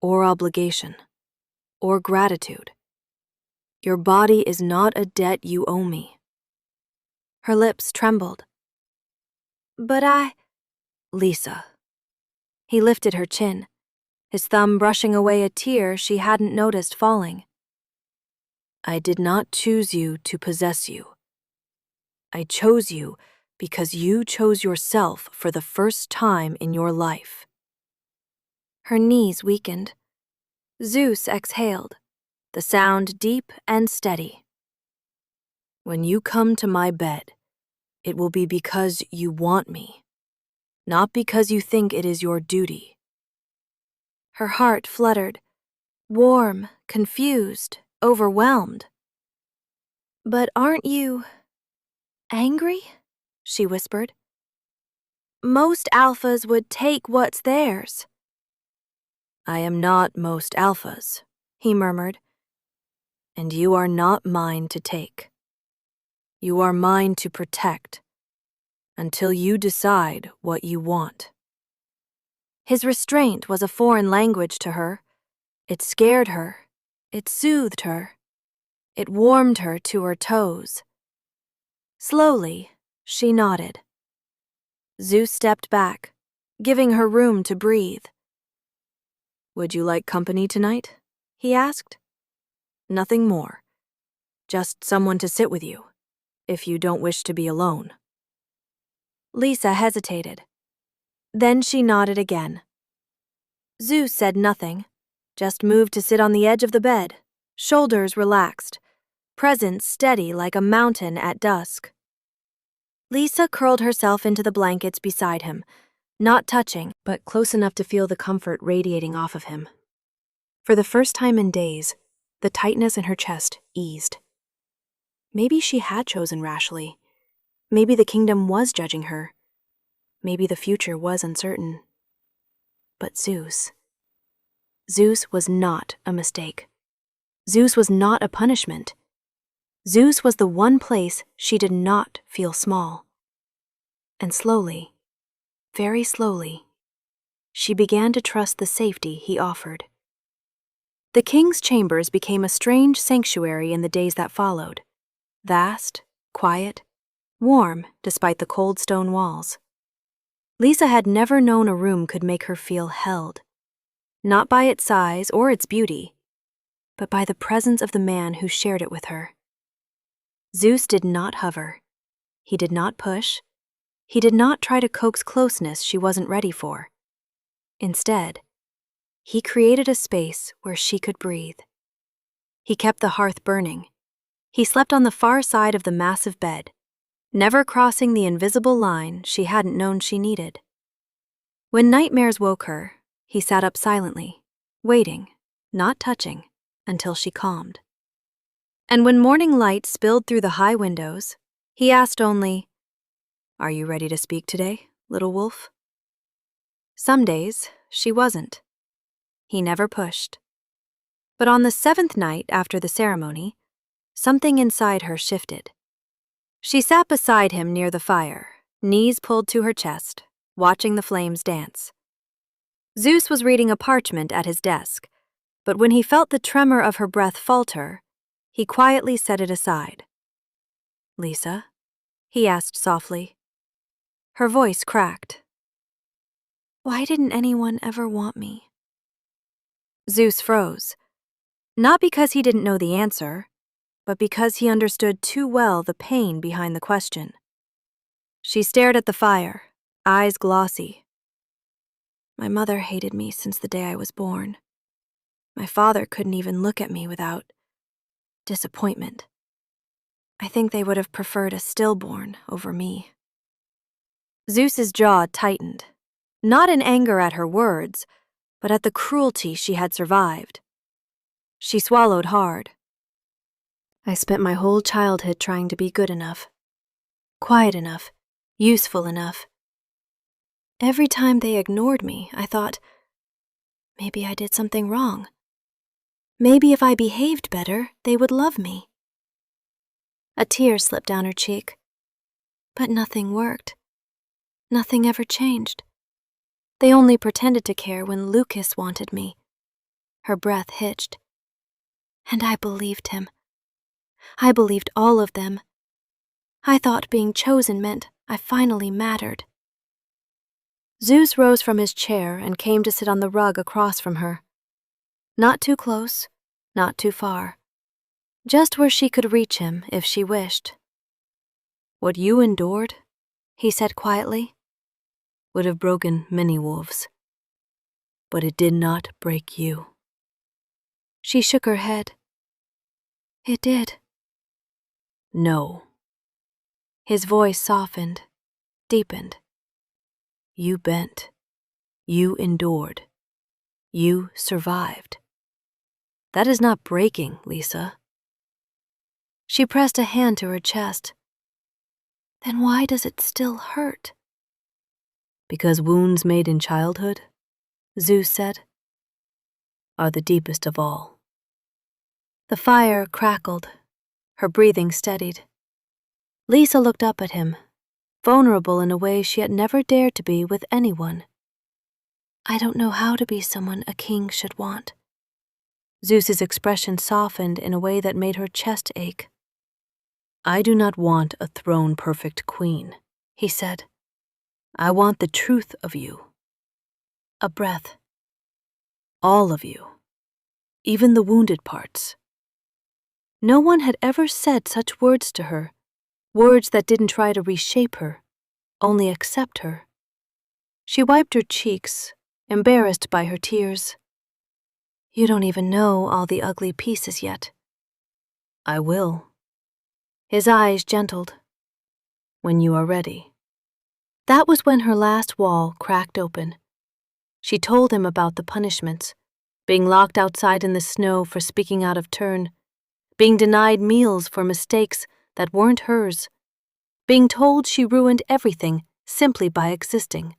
"or obligation, or gratitude. Your body is not a debt you owe me." Her lips trembled. "But Lisa." He lifted her chin, his thumb brushing away a tear she hadn't noticed falling. "I did not choose you to possess you. I chose you because you chose yourself for the first time in your life." Her knees weakened. Zeus exhaled, the sound deep and steady. "When you come to my bed, it will be because you want me, not because you think it is your duty." Her heart fluttered, warm, confused, overwhelmed. "But aren't you angry?" she whispered. "Most alphas would take what's theirs." "I am not most alphas," he murmured. "And you are not mine to take. You are mine to protect, until you decide what you want." His restraint was a foreign language to her. It scared her. It soothed her. It warmed her to her toes. Slowly, she nodded. Zeus stepped back, giving her room to breathe. "Would you like company tonight?" he asked. "Nothing more. Just someone to sit with you, if you don't wish to be alone." Lisa hesitated. Then she nodded again. Zeus said nothing, just moved to sit on the edge of the bed, shoulders relaxed, presence steady like a mountain at dusk. Lisa curled herself into the blankets beside him, not touching, but close enough to feel the comfort radiating off of him. For the first time in days, the tightness in her chest eased. Maybe she had chosen rashly. Maybe the kingdom was judging her. Maybe the future was uncertain. But Zeus was not a mistake. Zeus was not a punishment. Zeus was the one place she did not feel small. And slowly, very slowly, she began to trust the safety he offered. The king's chambers became a strange sanctuary in the days that followed. Vast, quiet, warm despite the cold stone walls. Lisa had never known a room could make her feel held, not by its size or its beauty, but by the presence of the man who shared it with her. Zeus did not hover. He did not push. He did not try to coax closeness she wasn't ready for. Instead, he created a space where she could breathe. He kept the hearth burning. He slept on the far side of the massive bed, never crossing the invisible line she hadn't known she needed. When nightmares woke her, he sat up silently, waiting, not touching, until she calmed. And when morning light spilled through the high windows, he asked only, "Are you ready to speak today, little wolf?" Some days, she wasn't. He never pushed. But on the 7th night after the ceremony, something inside her shifted. She sat beside him near the fire, knees pulled to her chest, watching the flames dance. Zeus was reading a parchment at his desk, but when he felt the tremor of her breath falter, he quietly set it aside. "Lisa?" he asked softly. Her voice cracked. "Why didn't anyone ever want me?" Zeus froze, not because he didn't know the answer, but because he understood too well the pain behind the question. She stared at the fire, eyes glossy. "My mother hated me since the day I was born. My father couldn't even look at me without disappointment. I think they would have preferred a stillborn over me." Zeus's jaw tightened, not in anger at her words, but at the cruelty she had survived. She swallowed hard. "I spent my whole childhood trying to be good enough, quiet enough, useful enough. Every time they ignored me, I thought, maybe I did something wrong. Maybe if I behaved better, they would love me." A tear slipped down her cheek. But nothing worked. Nothing ever changed. They only pretended to care when Lucas wanted me. Her breath hitched. And I believed him. I believed all of them. I thought being chosen meant I finally mattered. Zeus rose from his chair and came to sit on the rug across from her. Not too close, not too far. Just where she could reach him if she wished. "What you endured," he said quietly, "would have broken many wolves. But it did not break you." She shook her head. "It did." "No." His voice softened, deepened. "You bent. You endured. You survived. That is not breaking, Lisa." She pressed a hand to her chest. "Then why does it still hurt?" "Because wounds made in childhood," Zeus said, "are the deepest of all." The fire crackled. Her breathing steadied. Lisa looked up at him, vulnerable in a way she had never dared to be with anyone. I don't know how to be someone a king should want. Zeus's expression softened in a way that made her chest ache. I do not want a throne-perfect queen, he said. I want the truth of you. A breath. All of you. Even the wounded parts. No one had ever said such words to her, words that didn't try to reshape her, only accept her. She wiped her cheeks, embarrassed by her tears. You don't even know all the ugly pieces yet. I will. His eyes gentled. When you are ready. That was when her last wall cracked open. She told him about the punishments, being locked outside in the snow for speaking out of turn, being denied meals for mistakes that weren't hers, being told she ruined everything simply by existing.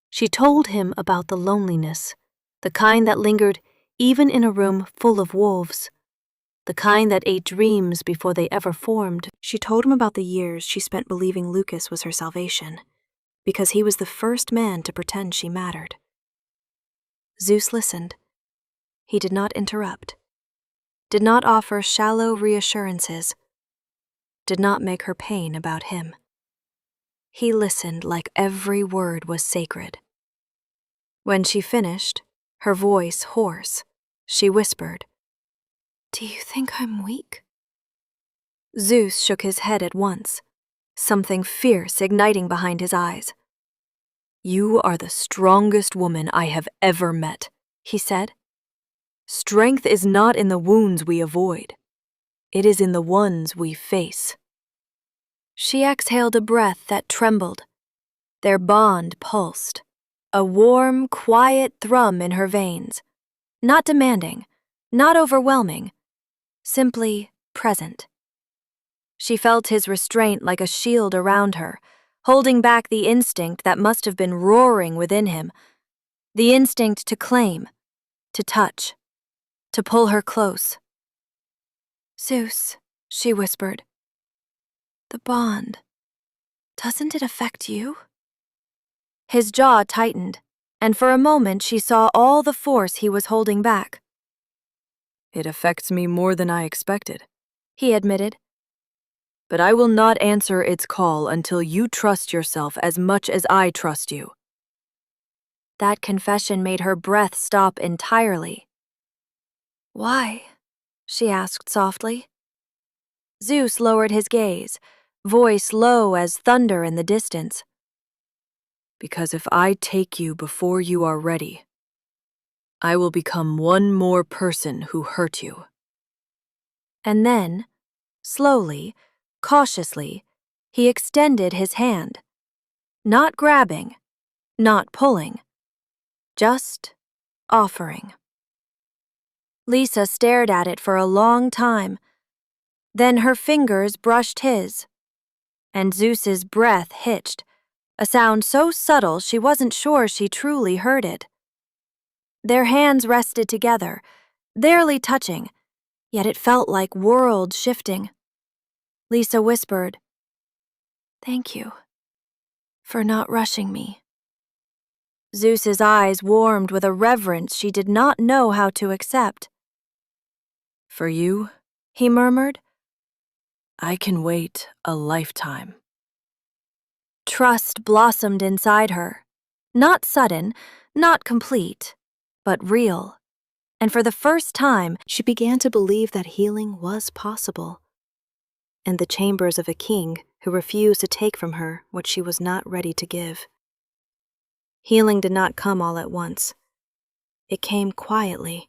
She told him about the loneliness, the kind that lingered even in a room full of wolves, the kind that ate dreams before they ever formed. She told him about the years she spent believing Lucas was her salvation, because he was the first man to pretend she mattered. Zeus listened. He did not interrupt, did not offer shallow reassurances, did not make her pain about him. He listened like every word was sacred. When she finished, her voice hoarse, she whispered, Do you think I'm weak? Zeus shook his head at once, something fierce igniting behind his eyes. You are the strongest woman I have ever met, he said. Strength is not in the wounds we avoid. It is in the ones we face. She exhaled a breath that trembled. Their bond pulsed, a warm, quiet thrum in her veins. Not demanding, not overwhelming, simply present. She felt his restraint like a shield around her, holding back the instinct that must have been roaring within him, the instinct to claim, to touch, to pull her close. Zeus, she whispered. The bond, doesn't it affect you? His jaw tightened, and for a moment she saw all the force he was holding back. It affects me more than I expected, he admitted. But I will not answer its call until you trust yourself as much as I trust you. That confession made her breath stop entirely. Why? She asked softly. Zeus lowered his gaze, voice low as thunder in the distance. Because if I take you before you are ready, I will become one more person who hurt you. And then, slowly, cautiously, he extended his hand. Not grabbing, not pulling, just offering. Lisa stared at it for a long time. Then her fingers brushed his, and Zeus's breath hitched, a sound so subtle she wasn't sure she truly heard it. Their hands rested together, barely touching, yet it felt like worlds shifting. Lisa whispered, Thank you for not rushing me. Zeus's eyes warmed with a reverence she did not know how to accept. For you, he murmured, I can wait a lifetime. Trust blossomed inside her, not sudden, not complete, but real. And for the first time, she began to believe that healing was possible. In the chambers of a king who refused to take from her what she was not ready to give. Healing did not come all at once. It came quietly,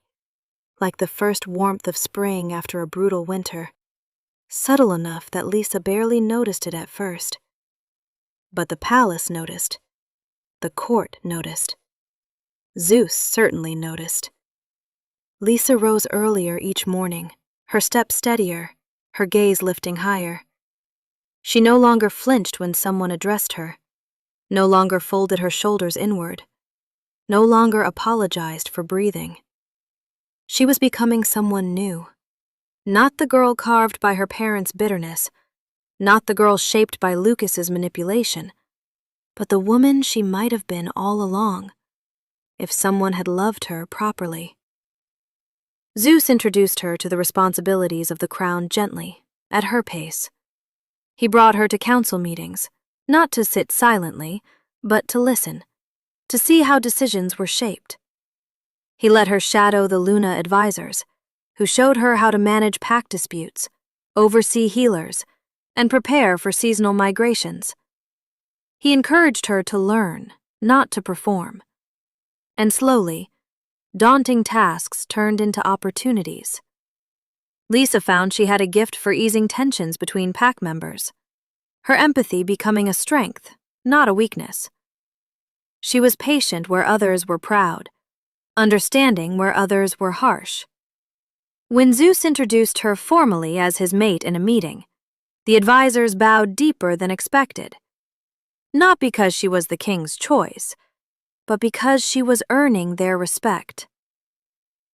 like the first warmth of spring after a brutal winter, subtle enough that Lisa barely noticed it at first. But the palace noticed. The court noticed. Zeus certainly noticed. Lisa rose earlier each morning, her step steadier, her gaze lifting higher. She no longer flinched when someone addressed her, no longer folded her shoulders inward, no longer apologized for breathing. She was becoming someone new, not the girl carved by her parents' bitterness, not the girl shaped by Lucas's manipulation, but the woman she might have been all along, if someone had loved her properly. Zeus introduced her to the responsibilities of the crown gently, at her pace. He brought her to council meetings, not to sit silently, but to listen, to see how decisions were shaped. He let her shadow the Luna advisors, who showed her how to manage pack disputes, oversee healers, and prepare for seasonal migrations. He encouraged her to learn, not to perform. And slowly, daunting tasks turned into opportunities. Lisa found she had a gift for easing tensions between pack members, her empathy becoming a strength, not a weakness. She was patient where others were proud, understanding where others were harsh. When Zeus introduced her formally as his mate in a meeting, the advisors bowed deeper than expected. Not because she was the king's choice, but because she was earning their respect.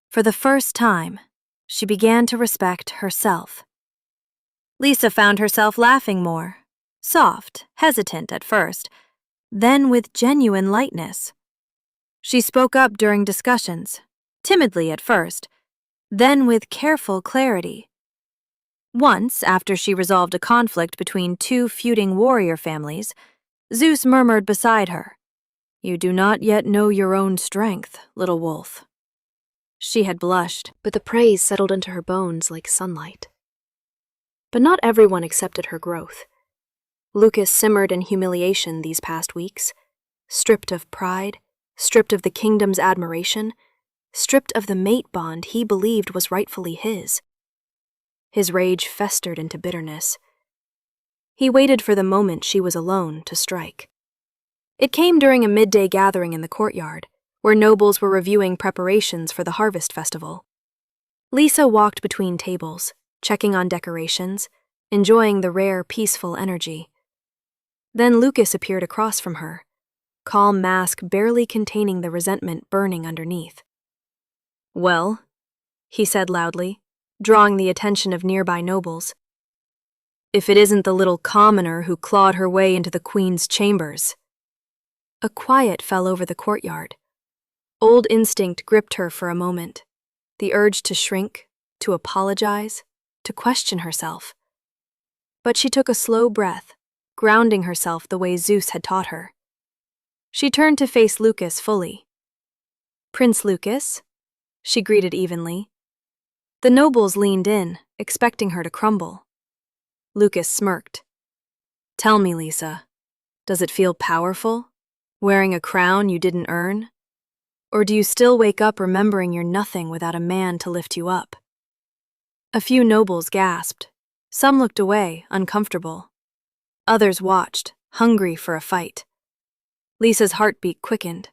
For the first time, she began to respect herself. Lisa found herself laughing more, soft, hesitant at first, then with genuine lightness. She spoke up during discussions, timidly at first, then with careful clarity. Once, after she resolved a conflict between two feuding warrior families, Zeus murmured beside her, "You do not yet know your own strength, little wolf." She had blushed, but the praise settled into her bones like sunlight. But not everyone accepted her growth. Lucas simmered in humiliation these past weeks, stripped of pride, stripped of the kingdom's admiration, stripped of the mate bond he believed was rightfully his. His rage festered into bitterness. He waited for the moment she was alone to strike. It came during a midday gathering in the courtyard, where nobles were reviewing preparations for the harvest festival. Lisa walked between tables, checking on decorations, enjoying the rare, peaceful energy. Then Lucas appeared across from her, calm mask barely containing the resentment burning underneath. "Well," he said loudly, drawing the attention of nearby nobles, "if it isn't the little commoner who clawed her way into the queen's chambers." A quiet fell over the courtyard. Old instinct gripped her for a moment, the urge to shrink, to apologize, to question herself. But she took a slow breath, grounding herself the way Zeus had taught her. She turned to face Lucas fully. "Prince Lucas," she greeted evenly. The nobles leaned in, expecting her to crumble. Lucas smirked. "Tell me, Lisa, does it feel powerful, wearing a crown you didn't earn? Or do you still wake up remembering you're nothing without a man to lift you up?" A few nobles gasped. Some looked away, uncomfortable. Others watched, hungry for a fight. Lisa's heartbeat quickened,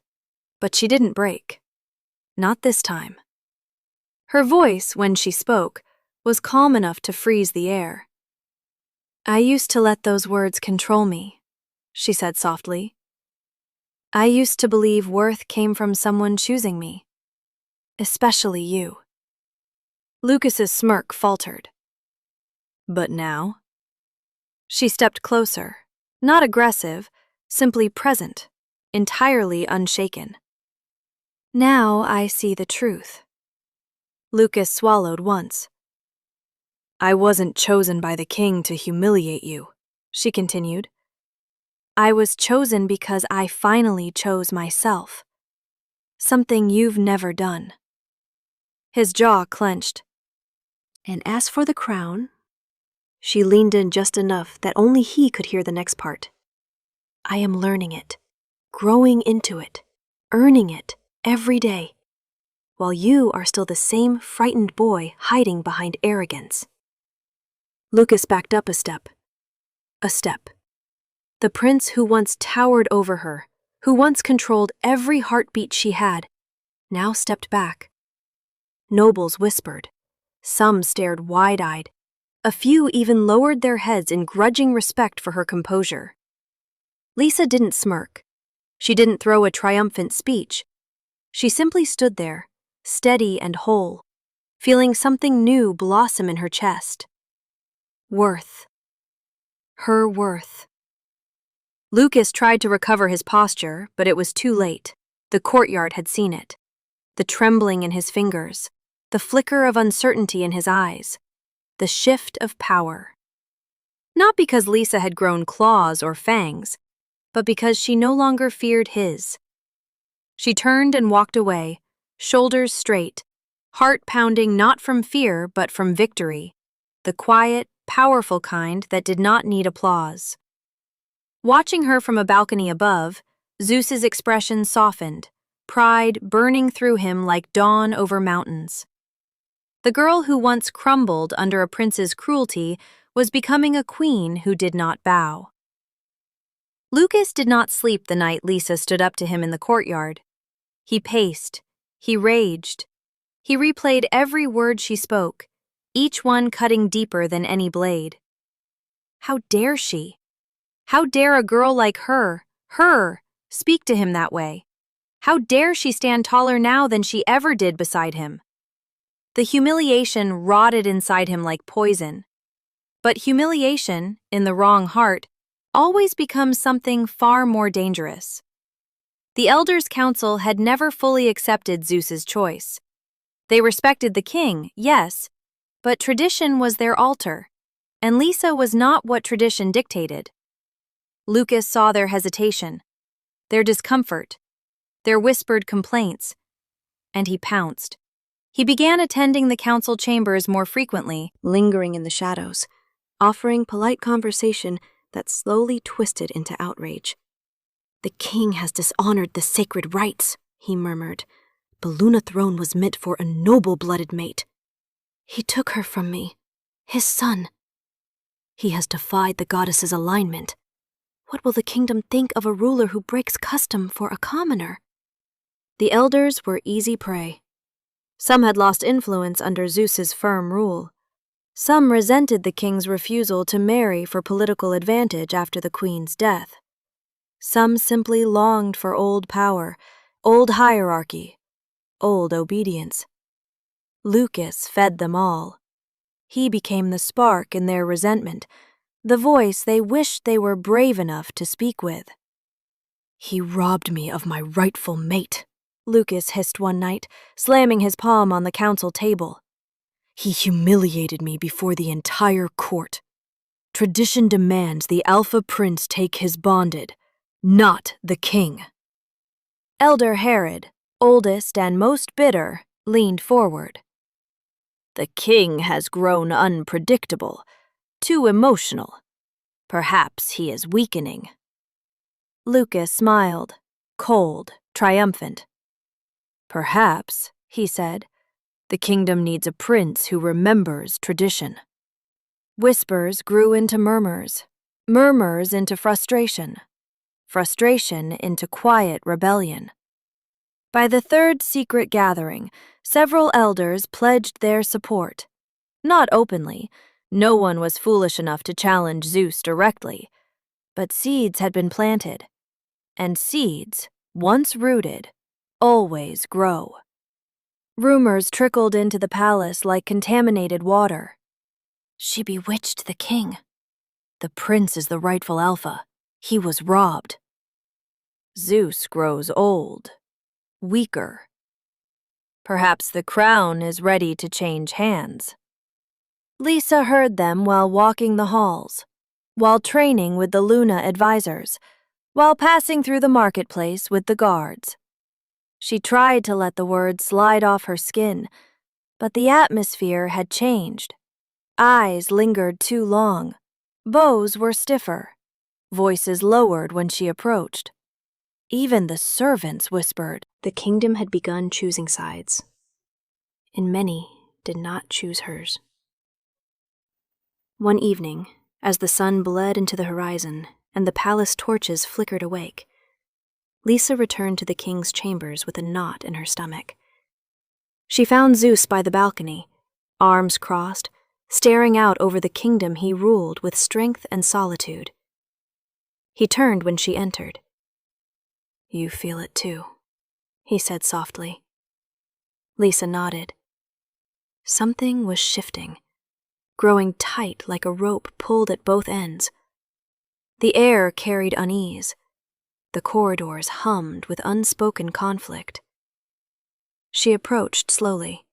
but she didn't break. Not this time. Her voice, when she spoke, was calm enough to freeze the air. "I used to let those words control me," she said softly. "I used to believe worth came from someone choosing me. Especially you." Lucas's smirk faltered. "But now?" She stepped closer, not aggressive, simply present, entirely unshaken. "Now I see the truth." Lucas swallowed once. "I wasn't chosen by the king to humiliate you," she continued. "I was chosen because I finally chose myself. Something you've never done." His jaw clenched. "And as for the crown," she leaned in just enough that only he could hear the next part. "I am learning it, growing into it, earning it every day, while you are still the same frightened boy hiding behind arrogance." Lucas backed up a step. A step. The prince who once towered over her, who once controlled every heartbeat she had, now stepped back. Nobles whispered. Some stared wide-eyed. A few even lowered their heads in grudging respect for her composure. Lisa didn't smirk. She didn't throw a triumphant speech. She simply stood there, steady and whole, feeling something new blossom in her chest. Worth. her worth. Lucas tried to recover his posture, but it was too late. The courtyard had seen it. The trembling in his fingers, the flicker of uncertainty in his eyes, the shift of power. Not because Lisa had grown claws or fangs, but because she no longer feared his. She turned and walked away, shoulders straight, heart pounding not from fear but from victory, the quiet, powerful kind that did not need applause. Watching her from a balcony above, Zeus's expression softened, pride burning through him like dawn over mountains. The girl who once crumbled under a prince's cruelty was becoming a queen who did not bow. Lucas did not sleep the night Lisa stood up to him in the courtyard. He paced, he raged, he replayed every word she spoke, each one cutting deeper than any blade. How dare she? How dare a girl like her, speak to him that way? How dare she stand taller now than she ever did beside him? The humiliation rotted inside him like poison. But humiliation, in the wrong heart, always becomes something far more dangerous. The elders' council had never fully accepted Zeus's choice. They respected the king, yes, but tradition was their altar, and Lisa was not what tradition dictated. Lucas saw their hesitation, their discomfort, their whispered complaints, and he pounced. He began attending the council chambers more frequently, lingering in the shadows, offering polite conversation that slowly twisted into outrage. "The king has dishonored the sacred rites," he murmured. "Belluna throne was meant for a noble-blooded mate. He took her from me, his son. He has defied the goddess's alignment. What will the kingdom think of a ruler who breaks custom for a commoner?" The elders were easy prey. Some had lost influence under Zeus's firm rule. Some resented the king's refusal to marry for political advantage after the queen's death. Some simply longed for old power, old hierarchy, old obedience. Lucas fed them all. He became the spark in their resentment, the voice they wished they were brave enough to speak with. "He robbed me of my rightful mate," Lucas hissed one night, slamming his palm on the council table. "He humiliated me before the entire court. Tradition demands the Alpha Prince take his bonded, not the king." Elder Herod, oldest and most bitter, leaned forward. "The king has grown unpredictable, too emotional. Perhaps he is weakening." Lucas smiled, cold, triumphant. "Perhaps," he said, "the kingdom needs a prince who remembers tradition." Whispers grew into murmurs, murmurs into frustration, frustration into quiet rebellion. By the third secret gathering, several elders pledged their support. Not openly, no one was foolish enough to challenge Zeus directly, but seeds had been planted, and seeds, once rooted, always grow. Rumors trickled into the palace like contaminated water. "She bewitched the king. The prince is the rightful alpha. He was robbed. Zeus grows old, weaker. Perhaps the crown is ready to change hands." Lisa heard them while walking the halls, while training with the Luna advisors, while passing through the marketplace with the guards. She tried to let the words slide off her skin, but the atmosphere had changed. Eyes lingered too long. Bows were stiffer. Voices lowered when she approached. Even the servants whispered. The kingdom had begun choosing sides, and many did not choose hers. One evening, as the sun bled into the horizon and the palace torches flickered awake, Lisa returned to the king's chambers with a knot in her stomach. She found Zeus by the balcony, arms crossed, staring out over the kingdom he ruled with strength and solitude. He turned when she entered. "You feel it too," he said softly. Lisa nodded. Something was shifting, growing tight like a rope pulled at both ends, The air carried unease. The corridors hummed with unspoken conflict. She approached slowly.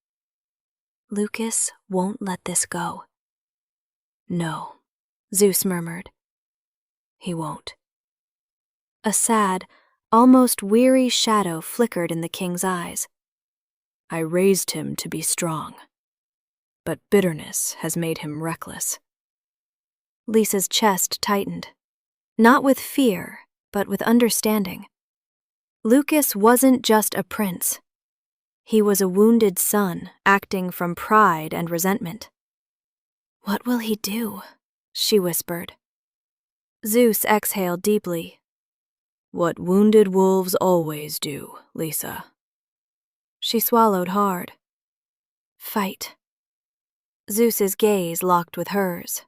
Lucas won't let this go. No, Zeus murmured. He won't. A sad, almost weary shadow flickered in the king's eyes. I raised him to be strong, but bitterness has made him reckless. Lisa's chest tightened, not with fear, but with understanding. Lucas wasn't just a prince. He was a wounded son acting from pride and resentment. What will he do? She whispered. Zeus exhaled deeply. What wounded wolves always do, Lisa. She swallowed hard. Fight. Zeus's gaze locked with hers.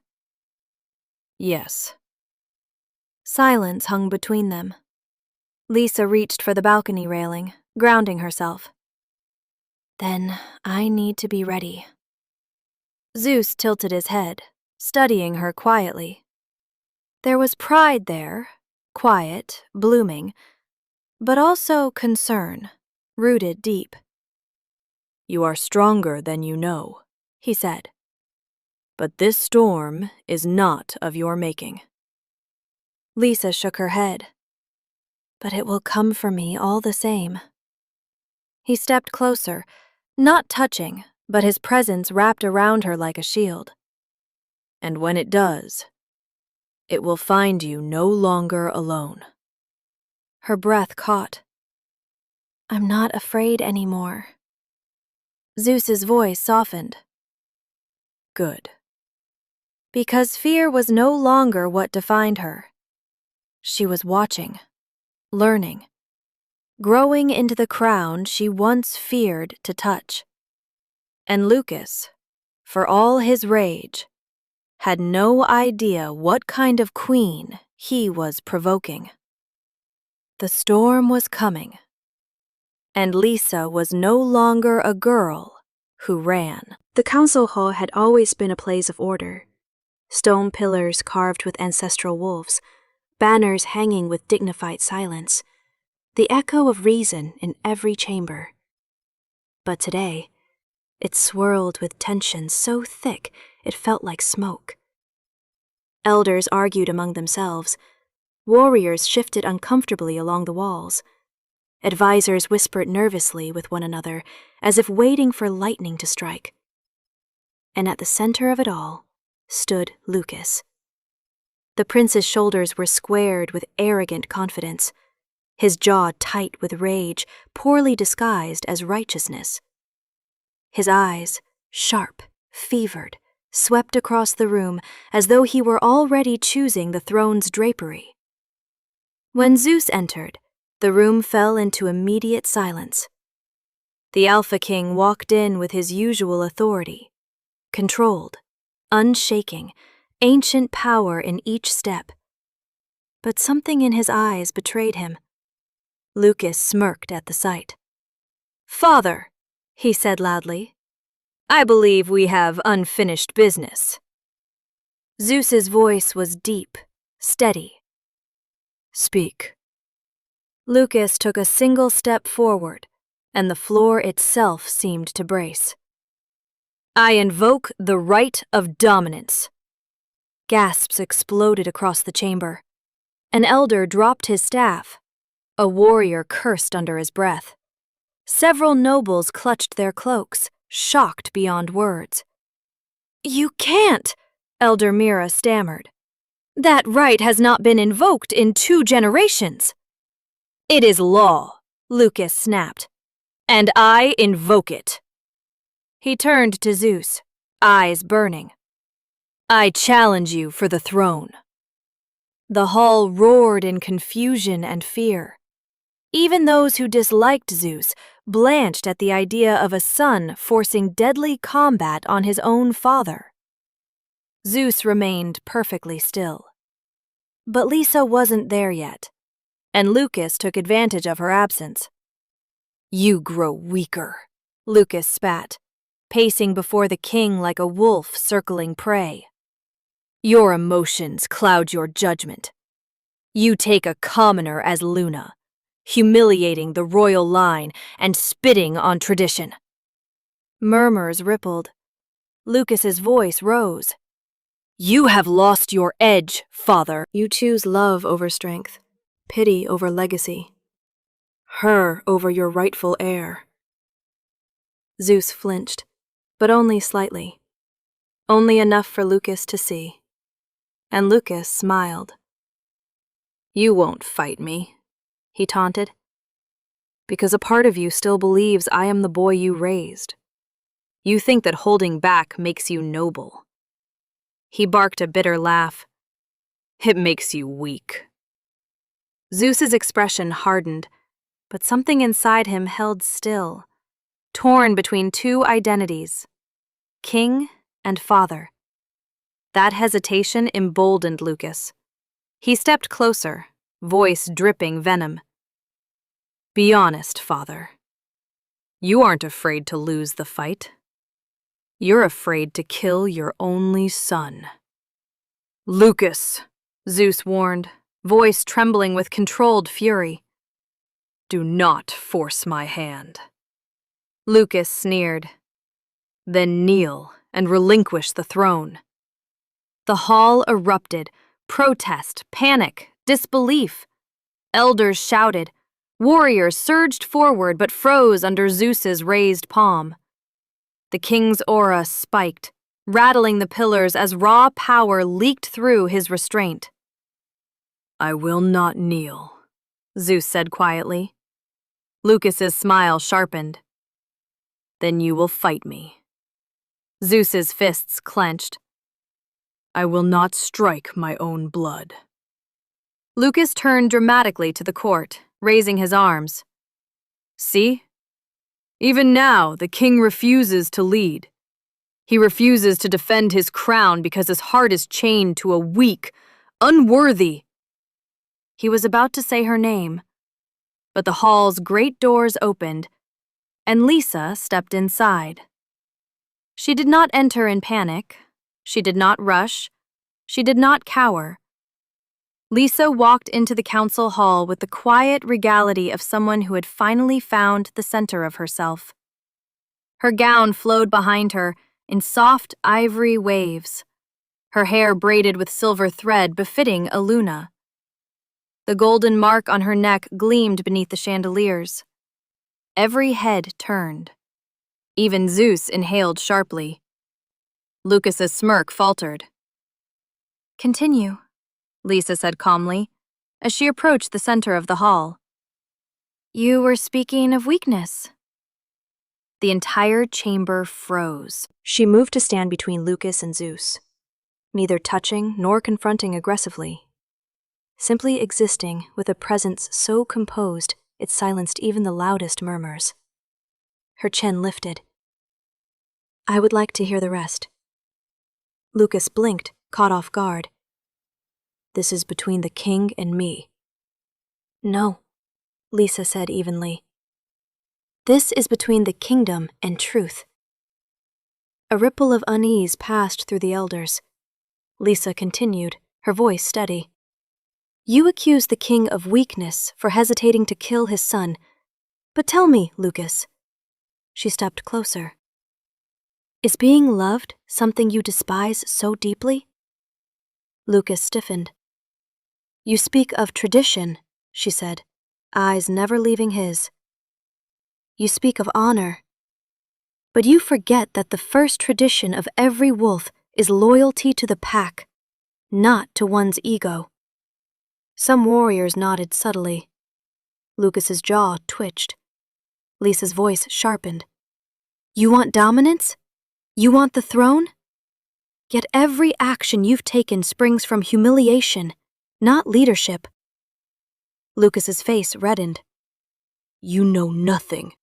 Yes. Silence hung between them. Lisa reached for the balcony railing, grounding herself. Then I need to be ready. Zeus tilted his head, studying her quietly. There was pride there, quiet, blooming, but also concern, rooted deep. You are stronger than you know, he said. But this storm is not of your making. Lisa shook her head. But it will come for me all the same. He stepped closer, not touching, but his presence wrapped around her like a shield. And when it does, it will find you no longer alone. Her breath caught. I'm not afraid anymore. Zeus's voice softened. Good. Because fear was no longer what defined her. She was watching, learning, growing into the crown she once feared to touch. And Lucas, for all his rage, had no idea what kind of queen he was provoking. The storm was coming, and Lisa was no longer a girl who ran. The council hall had always been a place of order. Stone pillars carved with ancestral wolves, banners hanging with dignified silence, the echo of reason in every chamber. But today, it swirled with tension so thick it felt like smoke. Elders argued among themselves. Warriors shifted uncomfortably along the walls. Advisors whispered nervously with one another, as if waiting for lightning to strike. And at the center of it all stood Lucas. The prince's shoulders were squared with arrogant confidence, his jaw tight with rage, poorly disguised as righteousness. His eyes, sharp, fevered, swept across the room as though he were already choosing the throne's drapery. When Zeus entered, the room fell into immediate silence. The Alpha King walked in with his usual authority, controlled, unshaking, ancient power in each step. But something in his eyes betrayed him. Lucas smirked at the sight. Father, he said loudly, I believe we have unfinished business. Zeus's voice was deep, steady. Speak. Lucas took a single step forward, and the floor itself seemed to brace. I invoke the right of dominance. Gasps exploded across the chamber. An elder dropped his staff. A warrior cursed under his breath. Several nobles clutched their cloaks, shocked beyond words. You can't, Elder Mira stammered. That right has not been invoked in 2 generations. It is law, Lucas snapped, and I invoke it. He turned to Zeus, eyes burning. I challenge you for the throne. The hall roared in confusion and fear. Even those who disliked Zeus blanched at the idea of a son forcing deadly combat on his own father. Zeus remained perfectly still. But Lisa wasn't there yet, and Lucas took advantage of her absence. You grow weaker, Lucas spat, pacing before the king like a wolf circling prey. Your emotions cloud your judgment, You take a commoner as Luna, humiliating the royal line and spitting on tradition. Murmurs rippled. Lucas's voice rose. You have lost your edge, father. You choose love over strength, pity over legacy, her over your rightful heir. Zeus flinched, but only slightly. Only enough for Lucas to see. And Lucas smiled. You won't fight me, he taunted, because a part of you still believes I am the boy you raised. You think that holding back makes you noble. He barked a bitter laugh. It makes you weak. Zeus's expression hardened, but something inside him held still, torn between two identities, king and father. That hesitation emboldened Lucas. He stepped closer, voice dripping venom. Be honest, father. You aren't afraid to lose the fight. You're afraid to kill your only son. Lucas, Zeus warned, voice trembling with controlled fury. Do not force my hand. Lucas sneered. Then kneel and relinquish the throne. The hall erupted, protest, panic, disbelief. Elders shouted. Warriors surged forward but froze under Zeus's raised palm. The king's aura spiked, rattling the pillars as raw power leaked through his restraint. I will not kneel, Zeus said quietly. Lucas's smile sharpened. Then you will fight me. Zeus's fists clenched. I will not strike my own blood. Lucas turned dramatically to the court, raising his arms. See? Even now, the king refuses to lead. He refuses to defend his crown because his heart is chained to a weak, unworthy. He was about to say her name, but the hall's great doors opened, and Lisa stepped inside. She did not enter in panic. She did not rush. She did not cower. Lisa walked into the council hall with the quiet regality of someone who had finally found the center of herself. Her gown flowed behind her in soft ivory waves, her hair braided with silver thread befitting a Luna. The golden mark on her neck gleamed beneath the chandeliers. Every head turned. Even Zeus inhaled sharply. Lucas's smirk faltered. Continue, Lisa said calmly, as she approached the center of the hall. You were speaking of weakness. The entire chamber froze. She moved to stand between Lucas and Zeus, neither touching nor confronting aggressively, simply existing with a presence so composed it silenced even the loudest murmurs. Her chin lifted. I would like to hear the rest. Lucas blinked, caught off guard. This is between the king and me. No, Lisa said evenly. This is between the kingdom and truth. A ripple of unease passed through the elders. Lisa continued, her voice steady. You accuse the king of weakness for hesitating to kill his son. But tell me, Lucas. She stepped closer. Is being loved something you despise so deeply? Lucas stiffened. You speak of tradition, she said, eyes never leaving his. You speak of honor. But you forget that the first tradition of every wolf is loyalty to the pack, not to one's ego. Some warriors nodded subtly. Lucas's jaw twitched. Lisa's voice sharpened. You want dominance? You want the throne? Yet every action you've taken springs from humiliation, not leadership. Lucas's face reddened. You know nothing.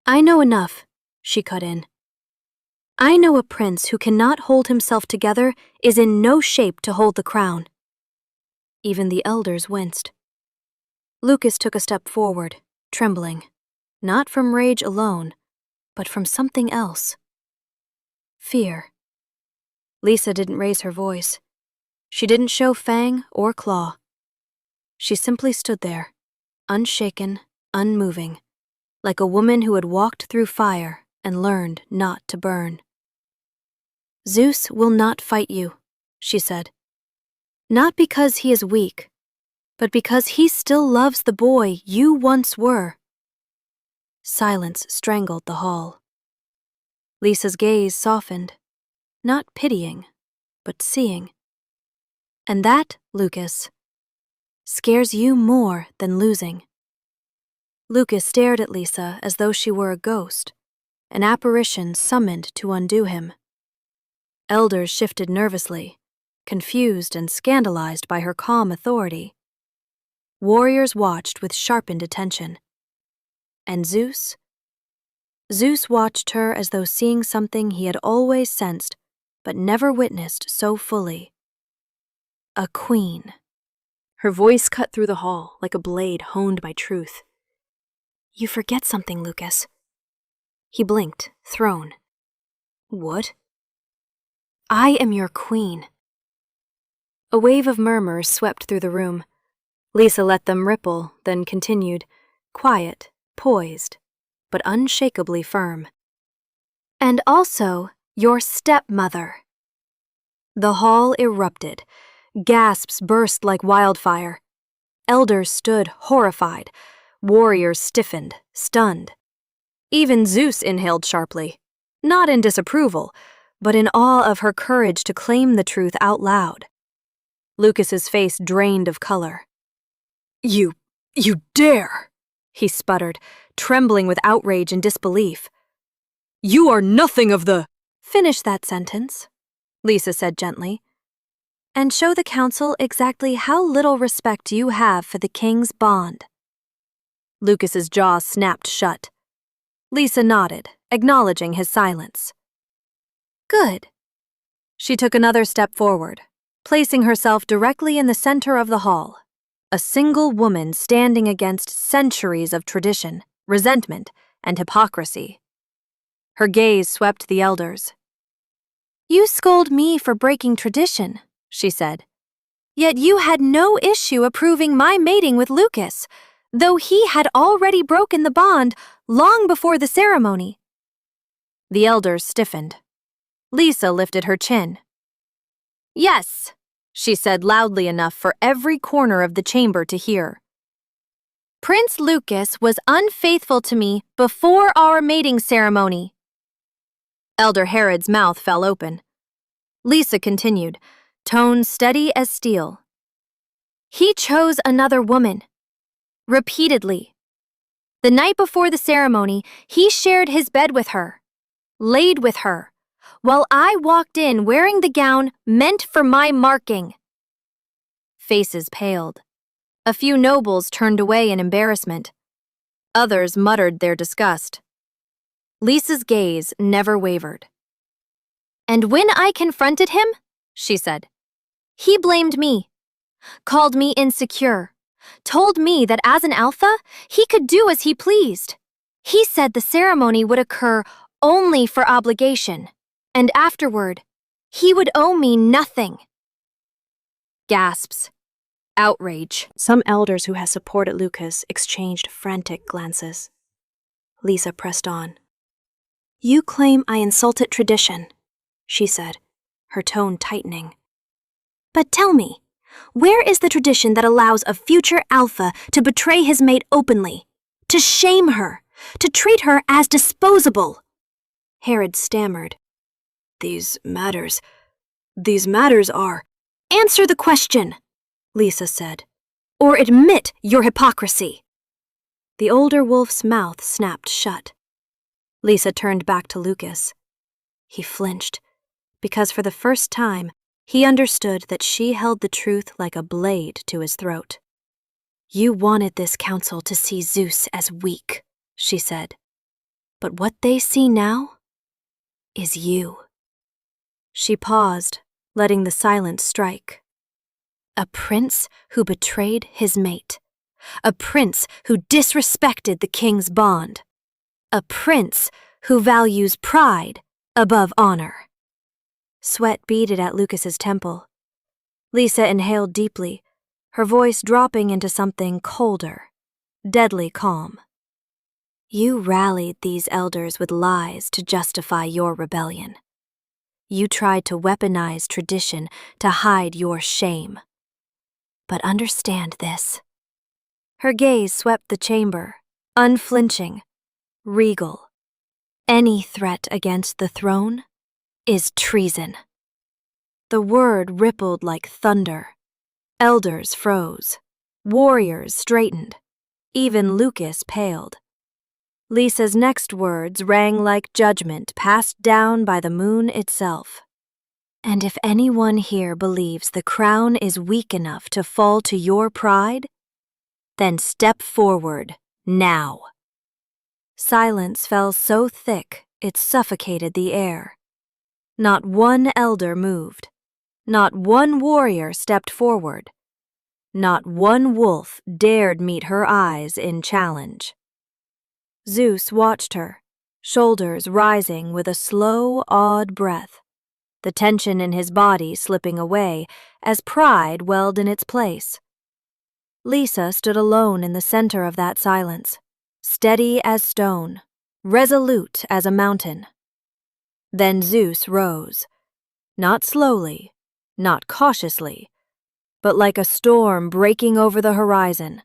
I know enough, she cut in. I know a prince who cannot hold himself together is in no shape to hold the crown. Even the elders winced. Lucas took a step forward, trembling, not from rage alone, but from something else. Fear. Lisa didn't raise her voice. She didn't show fang or claw. She simply stood there, unshaken, unmoving, like a woman who had walked through fire and learned not to burn. "Zeus will not fight you," she said. "Not because he is weak, but because he still loves the boy you once were." Silence strangled the hall. Lisa's gaze softened, not pitying, but seeing. "And that, Lucas, scares you more than losing." Lucas stared at Lisa as though she were a ghost, an apparition summoned to undo him. Elders shifted nervously, confused and scandalized by her calm authority. Warriors watched with sharpened attention. And Zeus? Zeus watched her as though seeing something he had always sensed, but never witnessed so fully. A queen. Her voice cut through the hall like a blade honed by truth. "You forget something, Lucas." He blinked, thrown. "What?" "I am your queen." A wave of murmurs swept through the room. Lisa let them ripple, then continued, quiet, poised, but unshakably firm. "And also your stepmother." The hall erupted. Gasps burst like wildfire. Elders stood horrified. Warriors stiffened, stunned. Even Zeus inhaled sharply, not in disapproval, but in awe of her courage to claim the truth out loud. Lucas's face drained of color. You dare," he sputtered, trembling with outrage and disbelief. "You are nothing of the—" "Finish that sentence," Lisa said gently, "and show the council exactly how little respect you have for the king's bond." Lucas's jaw snapped shut. Lisa nodded, acknowledging his silence. "Good." She took another step forward, placing herself directly in the center of the hall, a single woman standing against centuries of tradition, resentment, and hypocrisy. Her gaze swept the elders. "You scold me for breaking tradition," she said. "Yet you had no issue approving my mating with Lucas, though he had already broken the bond long before the ceremony." The elders stiffened. Lisa lifted her chin. "Yes," she said loudly enough for every corner of the chamber to hear. "Prince Lucas was unfaithful to me before our mating ceremony." Elder Herod's mouth fell open. Lisa continued, tone steady as steel. "He chose another woman. Repeatedly. The night before the ceremony, he shared his bed with her, laid with her, while I walked in wearing the gown meant for my marking." Faces paled. A few nobles turned away in embarrassment. Others muttered their disgust. Lisa's gaze never wavered. "And when I confronted him," she said, "he blamed me, called me insecure, told me that as an alpha, he could do as he pleased. He said the ceremony would occur only for obligation, and afterward, he would owe me nothing." Gasps. Outrage. Some elders who had supported Lucas exchanged frantic glances. Lisa pressed on. "You claim I insulted tradition," she said, her tone tightening. "But tell me, where is the tradition that allows a future alpha to betray his mate openly, to shame her, to treat her as disposable?" Herod stammered. These matters are—" "Answer the question," Lisa said, "or admit your hypocrisy." The older wolf's mouth snapped shut. Lisa turned back to Lucas. He flinched, because for the first time, he understood that she held the truth like a blade to his throat. "You wanted this council to see Zeus as weak," she said. "But what they see now is you." She paused, letting the silence strike. A prince who betrayed his mate. A prince who disrespected the king's bond. A prince who values pride above honor. Sweat beaded at Lucas's temple. Lisa inhaled deeply, her voice dropping into something colder, deadly calm. You rallied these elders with lies to justify your rebellion. You tried to weaponize tradition to hide your shame. But understand this. Her gaze swept the chamber, unflinching, regal. Any threat against the throne is treason. The word rippled like thunder. Elders froze. Warriors straightened. Even Lucas paled. Lisa's next words rang like judgment passed down by the moon itself. And if anyone here believes the crown is weak enough to fall to your pride, then step forward, now. Silence fell so thick it suffocated the air. Not one elder moved. Not one warrior stepped forward. Not one wolf dared meet her eyes in challenge. Zeus watched her, shoulders rising with a slow, awed breath, the tension in his body slipping away as pride welled in its place. Lisa stood alone in the center of that silence, steady as stone, resolute as a mountain. Then Zeus rose, not slowly, not cautiously, but like a storm breaking over the horizon.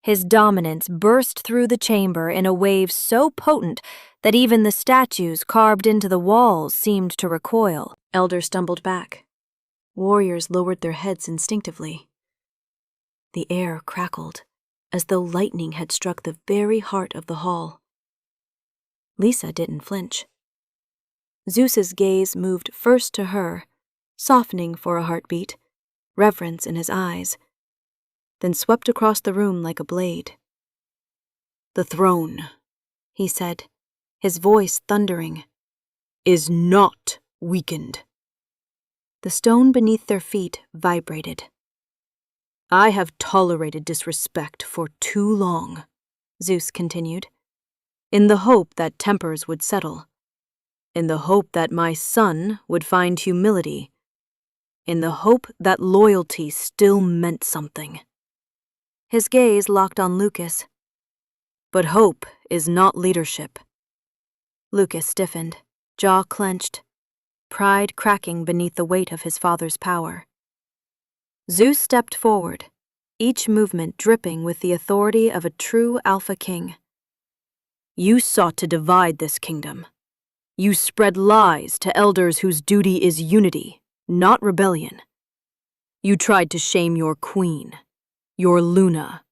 His dominance burst through the chamber in a wave so potent that even the statues carved into the walls seemed to recoil. Elders stumbled back. Warriors lowered their heads instinctively. The air crackled, as though lightning had struck the very heart of the hall. Lisa didn't flinch. Zeus's gaze moved first to her, softening for a heartbeat, reverence in his eyes, then swept across the room like a blade. "The throne," he said, his voice thundering, "is not weakened." The stone beneath their feet vibrated. "I have tolerated disrespect for too long," Zeus continued, "in the hope that tempers would settle, in the hope that my son would find humility, in the hope that loyalty still meant something." His gaze locked on Lucas. "But hope is not leadership." Lucas stiffened, jaw clenched, pride cracking beneath the weight of his father's power. Zeus stepped forward, each movement dripping with the authority of a true alpha king. "You sought to divide this kingdom. You spread lies to elders whose duty is unity, not rebellion. You tried to shame your queen, your Luna,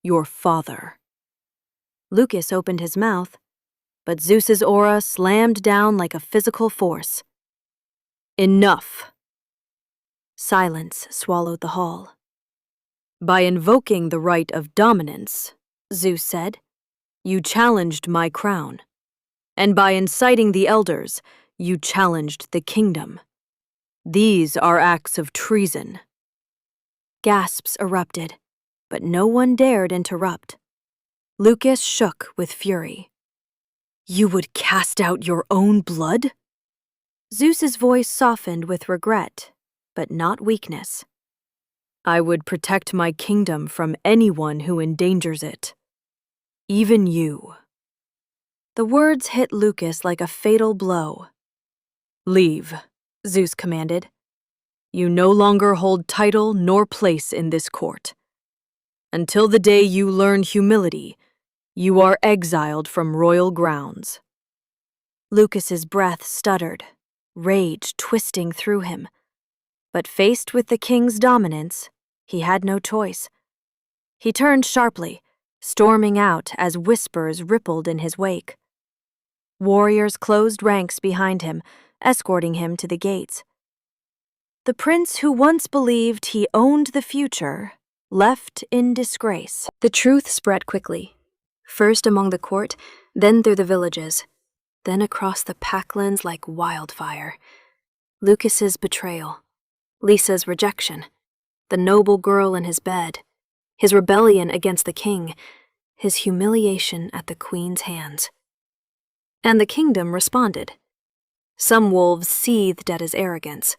your father." Lucas opened his mouth, but Zeus's aura slammed down like a physical force. "Enough." Silence swallowed the hall. "By invoking the right of dominance," Zeus said, "you challenged my crown. And by inciting the elders, you challenged the kingdom. These are acts of treason." Gasps erupted, but no one dared interrupt. Lucas shook with fury. "You would cast out your own blood?" Zeus's voice softened with regret, but not weakness. "I would protect my kingdom from anyone who endangers it. Even you." The words hit Lucas like a fatal blow. "Leave," Zeus commanded. "You no longer hold title nor place in this court. Until the day you learn humility, you are exiled from royal grounds." Lucas's breath stuttered, rage twisting through him. But faced with the king's dominance, he had no choice. He turned sharply, storming out as whispers rippled in his wake. Warriors closed ranks behind him, escorting him to the gates. The prince who once believed he owned the future left in disgrace. The truth spread quickly, first among the court, then through the villages, then across the packlands like wildfire. Lucas's betrayal, Lisa's rejection, the noble girl in his bed, his rebellion against the king, his humiliation at the queen's hands. And the kingdom responded. Some wolves seethed at his arrogance.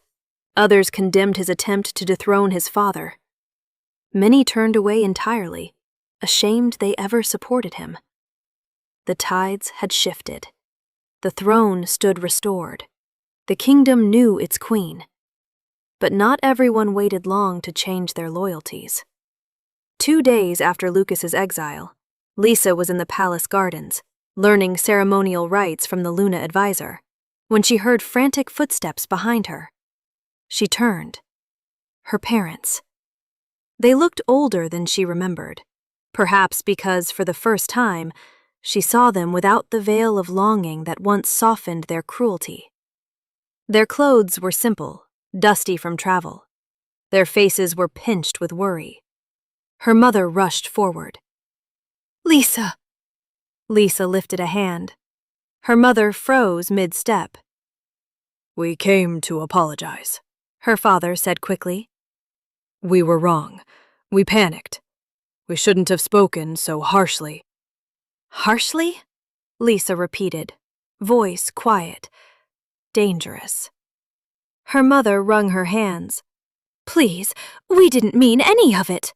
Others condemned his attempt to dethrone his father. Many turned away entirely, ashamed they ever supported him. The tides had shifted. The throne stood restored. The kingdom knew its queen. But not everyone waited long to change their loyalties. 2 days after Lucas's exile, Lisa was in the palace gardens, learning ceremonial rites from the Luna advisor, when she heard frantic footsteps behind her. She turned. Her parents. They looked older than she remembered, perhaps because, for the first time, she saw them without the veil of longing that once softened their cruelty. Their clothes were simple, dusty from travel. Their faces were pinched with worry. Her mother rushed forward. "Lisa!" Lisa lifted a hand. Her mother froze mid-step. "We came to apologize," her father said quickly. "We were wrong. We panicked. We shouldn't have spoken so harshly." "Harshly?" Lisa repeated, voice quiet, dangerous. Her mother wrung her hands. "Please, we didn't mean any of it."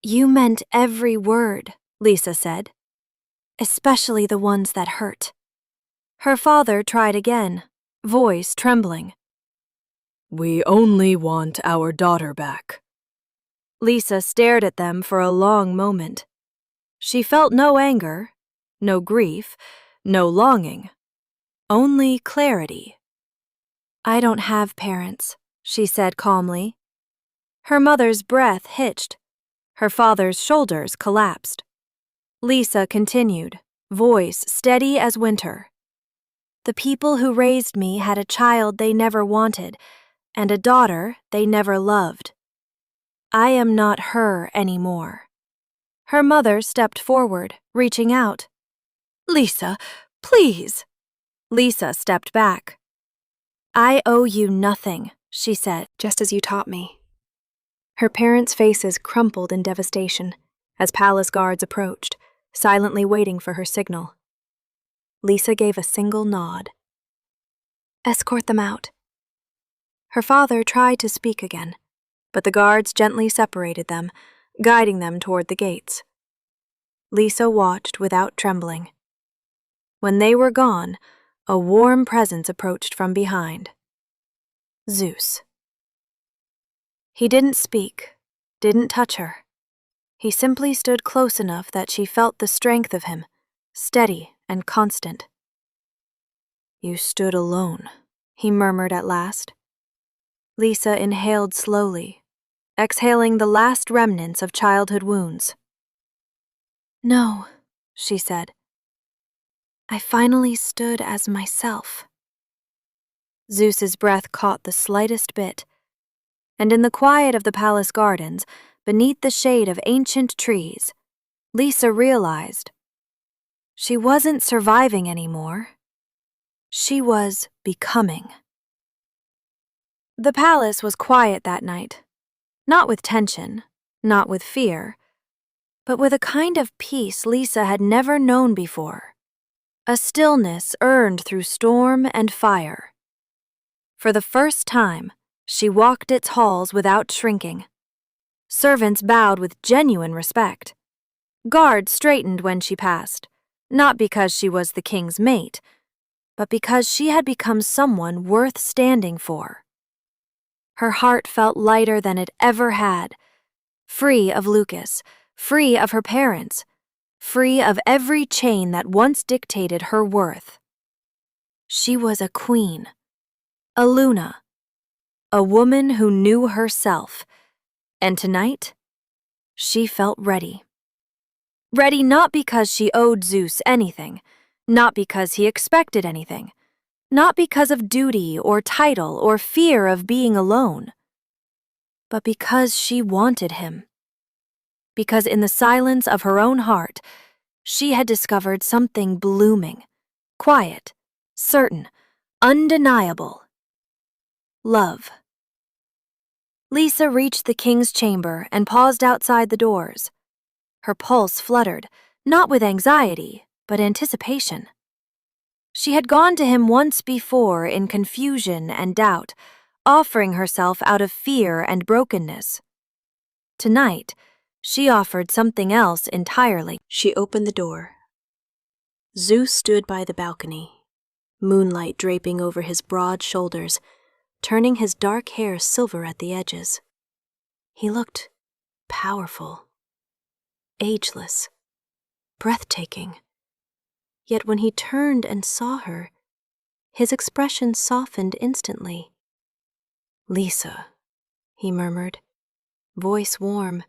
"You meant every word," Lisa said, "especially the ones that hurt." Her father tried again, voice trembling. "We only want our daughter back." Lisa stared at them for a long moment. She felt no anger, no grief, no longing, only clarity. "I don't have parents," she said calmly. Her mother's breath hitched. Her father's shoulders collapsed. Lisa continued, voice steady as winter. "The people who raised me had a child they never wanted, and a daughter they never loved. I am not her anymore." Her mother stepped forward, reaching out. "Lisa, please." Lisa stepped back. "I owe you nothing," she said, "just as you taught me." Her parents' faces crumpled in devastation as palace guards approached, silently waiting for her signal. Lisa gave a single nod. "Escort them out." Her father tried to speak again, but the guards gently separated them, guiding them toward the gates. Lisa watched without trembling. When they were gone, a warm presence approached from behind. Zeus. He didn't speak, didn't touch her. He simply stood close enough that she felt the strength of him, steady and constant. "You stood alone," he murmured at last. Lisa inhaled slowly, exhaling the last remnants of childhood wounds. "No," she said. "I finally stood as myself." Zeus's breath caught the slightest bit, and in the quiet of the palace gardens, beneath the shade of ancient trees, Lisa realized she wasn't surviving anymore. She was becoming. The palace was quiet that night, not with tension, not with fear, but with a kind of peace Lisa had never known before, a stillness earned through storm and fire. For the first time, she walked its halls without shrinking. Servants bowed with genuine respect. Guards straightened when she passed, not because she was the king's mate, but because she had become someone worth standing for. Her heart felt lighter than it ever had, free of Lucas, free of her parents, free of every chain that once dictated her worth. She was a queen, a Luna, a woman who knew herself, and tonight, she felt ready. Ready not because she owed Zeus anything, not because he expected anything, not because of duty or title or fear of being alone, but because she wanted him. Because in the silence of her own heart, she had discovered something blooming, quiet, certain, undeniable. Love. Lisa reached the king's chamber and paused outside the doors. Her pulse fluttered, not with anxiety, but anticipation. She had gone to him once before in confusion and doubt, offering herself out of fear and brokenness. Tonight, She offered something else entirely. She opened the door. Zeus stood by the balcony, moonlight draping over his broad shoulders, turning his dark hair silver at the edges. He looked powerful, ageless, breathtaking. Yet when he turned and saw her, his expression softened instantly. "Lisa," he murmured, voice warm.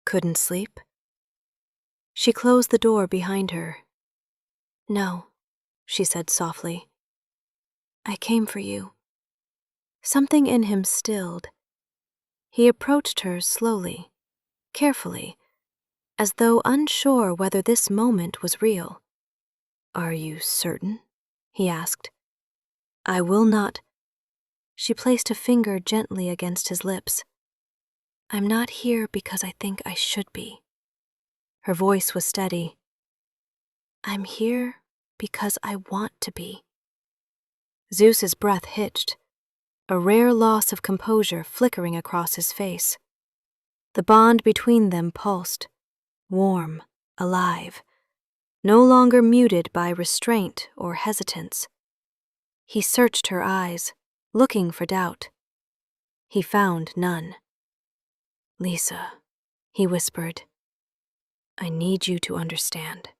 "Couldn't sleep?" She closed the door behind her. "No," she said softly. "I came for you." Something in him stilled. He approached her slowly, carefully, as though unsure whether this moment was real. "Are you certain?" he asked. "I will not." She placed a finger gently against his lips. "I'm not here because I think I should be." Her voice was steady. "I'm here because I want to be." Zeus's breath hitched, a rare loss of composure flickering across his face. The bond between them pulsed, warm, alive, no longer muted by restraint or hesitance. He searched her eyes, looking for doubt. He found none. "Lisa," he whispered, "I need you to understand.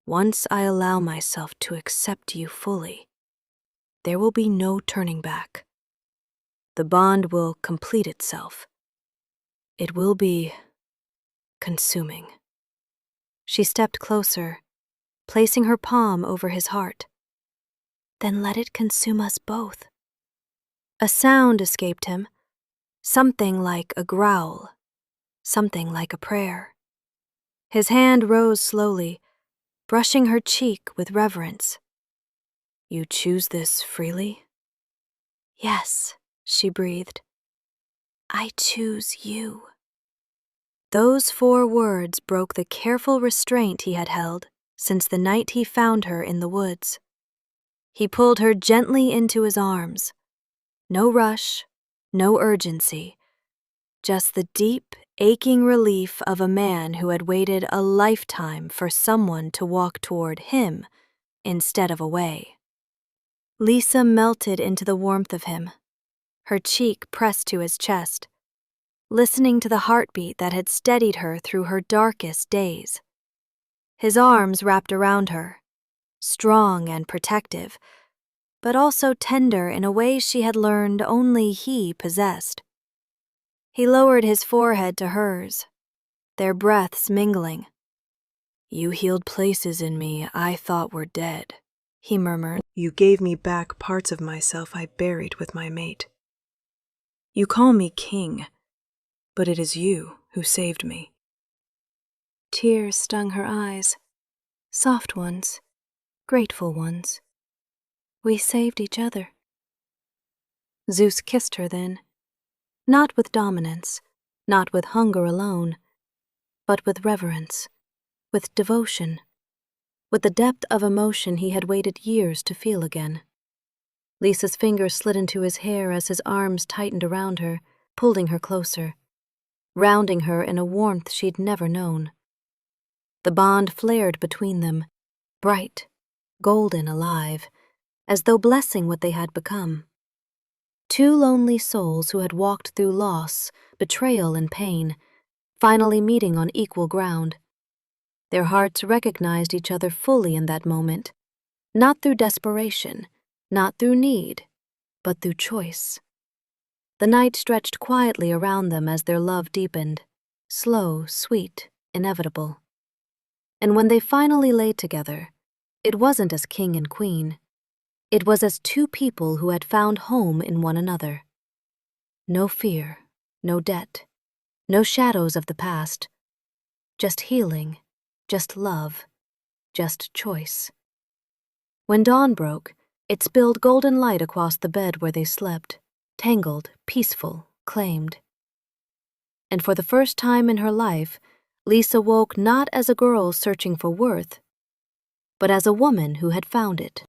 Once I allow myself to accept you fully, there will be no turning back. The bond will complete itself. It will be consuming." She stepped closer, placing her palm over his heart. "Then let it consume us both." A sound escaped him, something like a growl, something like a prayer. His hand rose slowly, brushing her cheek with reverence. "You choose this freely?" "Yes," she breathed. "I choose you." Those 4 words broke the careful restraint he had held since the night he found her in the woods. He pulled her gently into his arms. No rush, no urgency, just the deep, aching relief of a man who had waited a lifetime for someone to walk toward him instead of away. Lisa melted into the warmth of him, her cheek pressed to his chest, listening to the heartbeat that had steadied her through her darkest days. His arms wrapped around her, strong and protective, but also tender in a way she had learned only he possessed. He lowered his forehead to hers, their breaths mingling. "You healed places in me I thought were dead," he murmured. "You gave me back parts of myself I buried with my mate. You call me king, but it is you who saved me." Tears stung her eyes, soft ones, grateful ones. "We saved each other." Zeus kissed her then, not with dominance, not with hunger alone, but with reverence, with devotion, with the depth of emotion he had waited years to feel again. Lisa's fingers slid into his hair as his arms tightened around her, pulling her closer, rounding her in a warmth she'd never known. The bond flared between them, bright, golden, alive, as though blessing what they had become. 2 lonely souls who had walked through loss, betrayal, and pain, finally meeting on equal ground. Their hearts recognized each other fully in that moment, not through desperation, not through need, but through choice. The night stretched quietly around them as their love deepened, slow, sweet, inevitable. And when they finally lay together, it wasn't as king and queen. It was as 2 people who had found home in one another. No fear, no debt, no shadows of the past. Just healing, just love, just choice. When dawn broke, it spilled golden light across the bed where they slept, tangled, peaceful, claimed. And for the first time in her life, Lisa woke not as a girl searching for worth, but as a woman who had found it.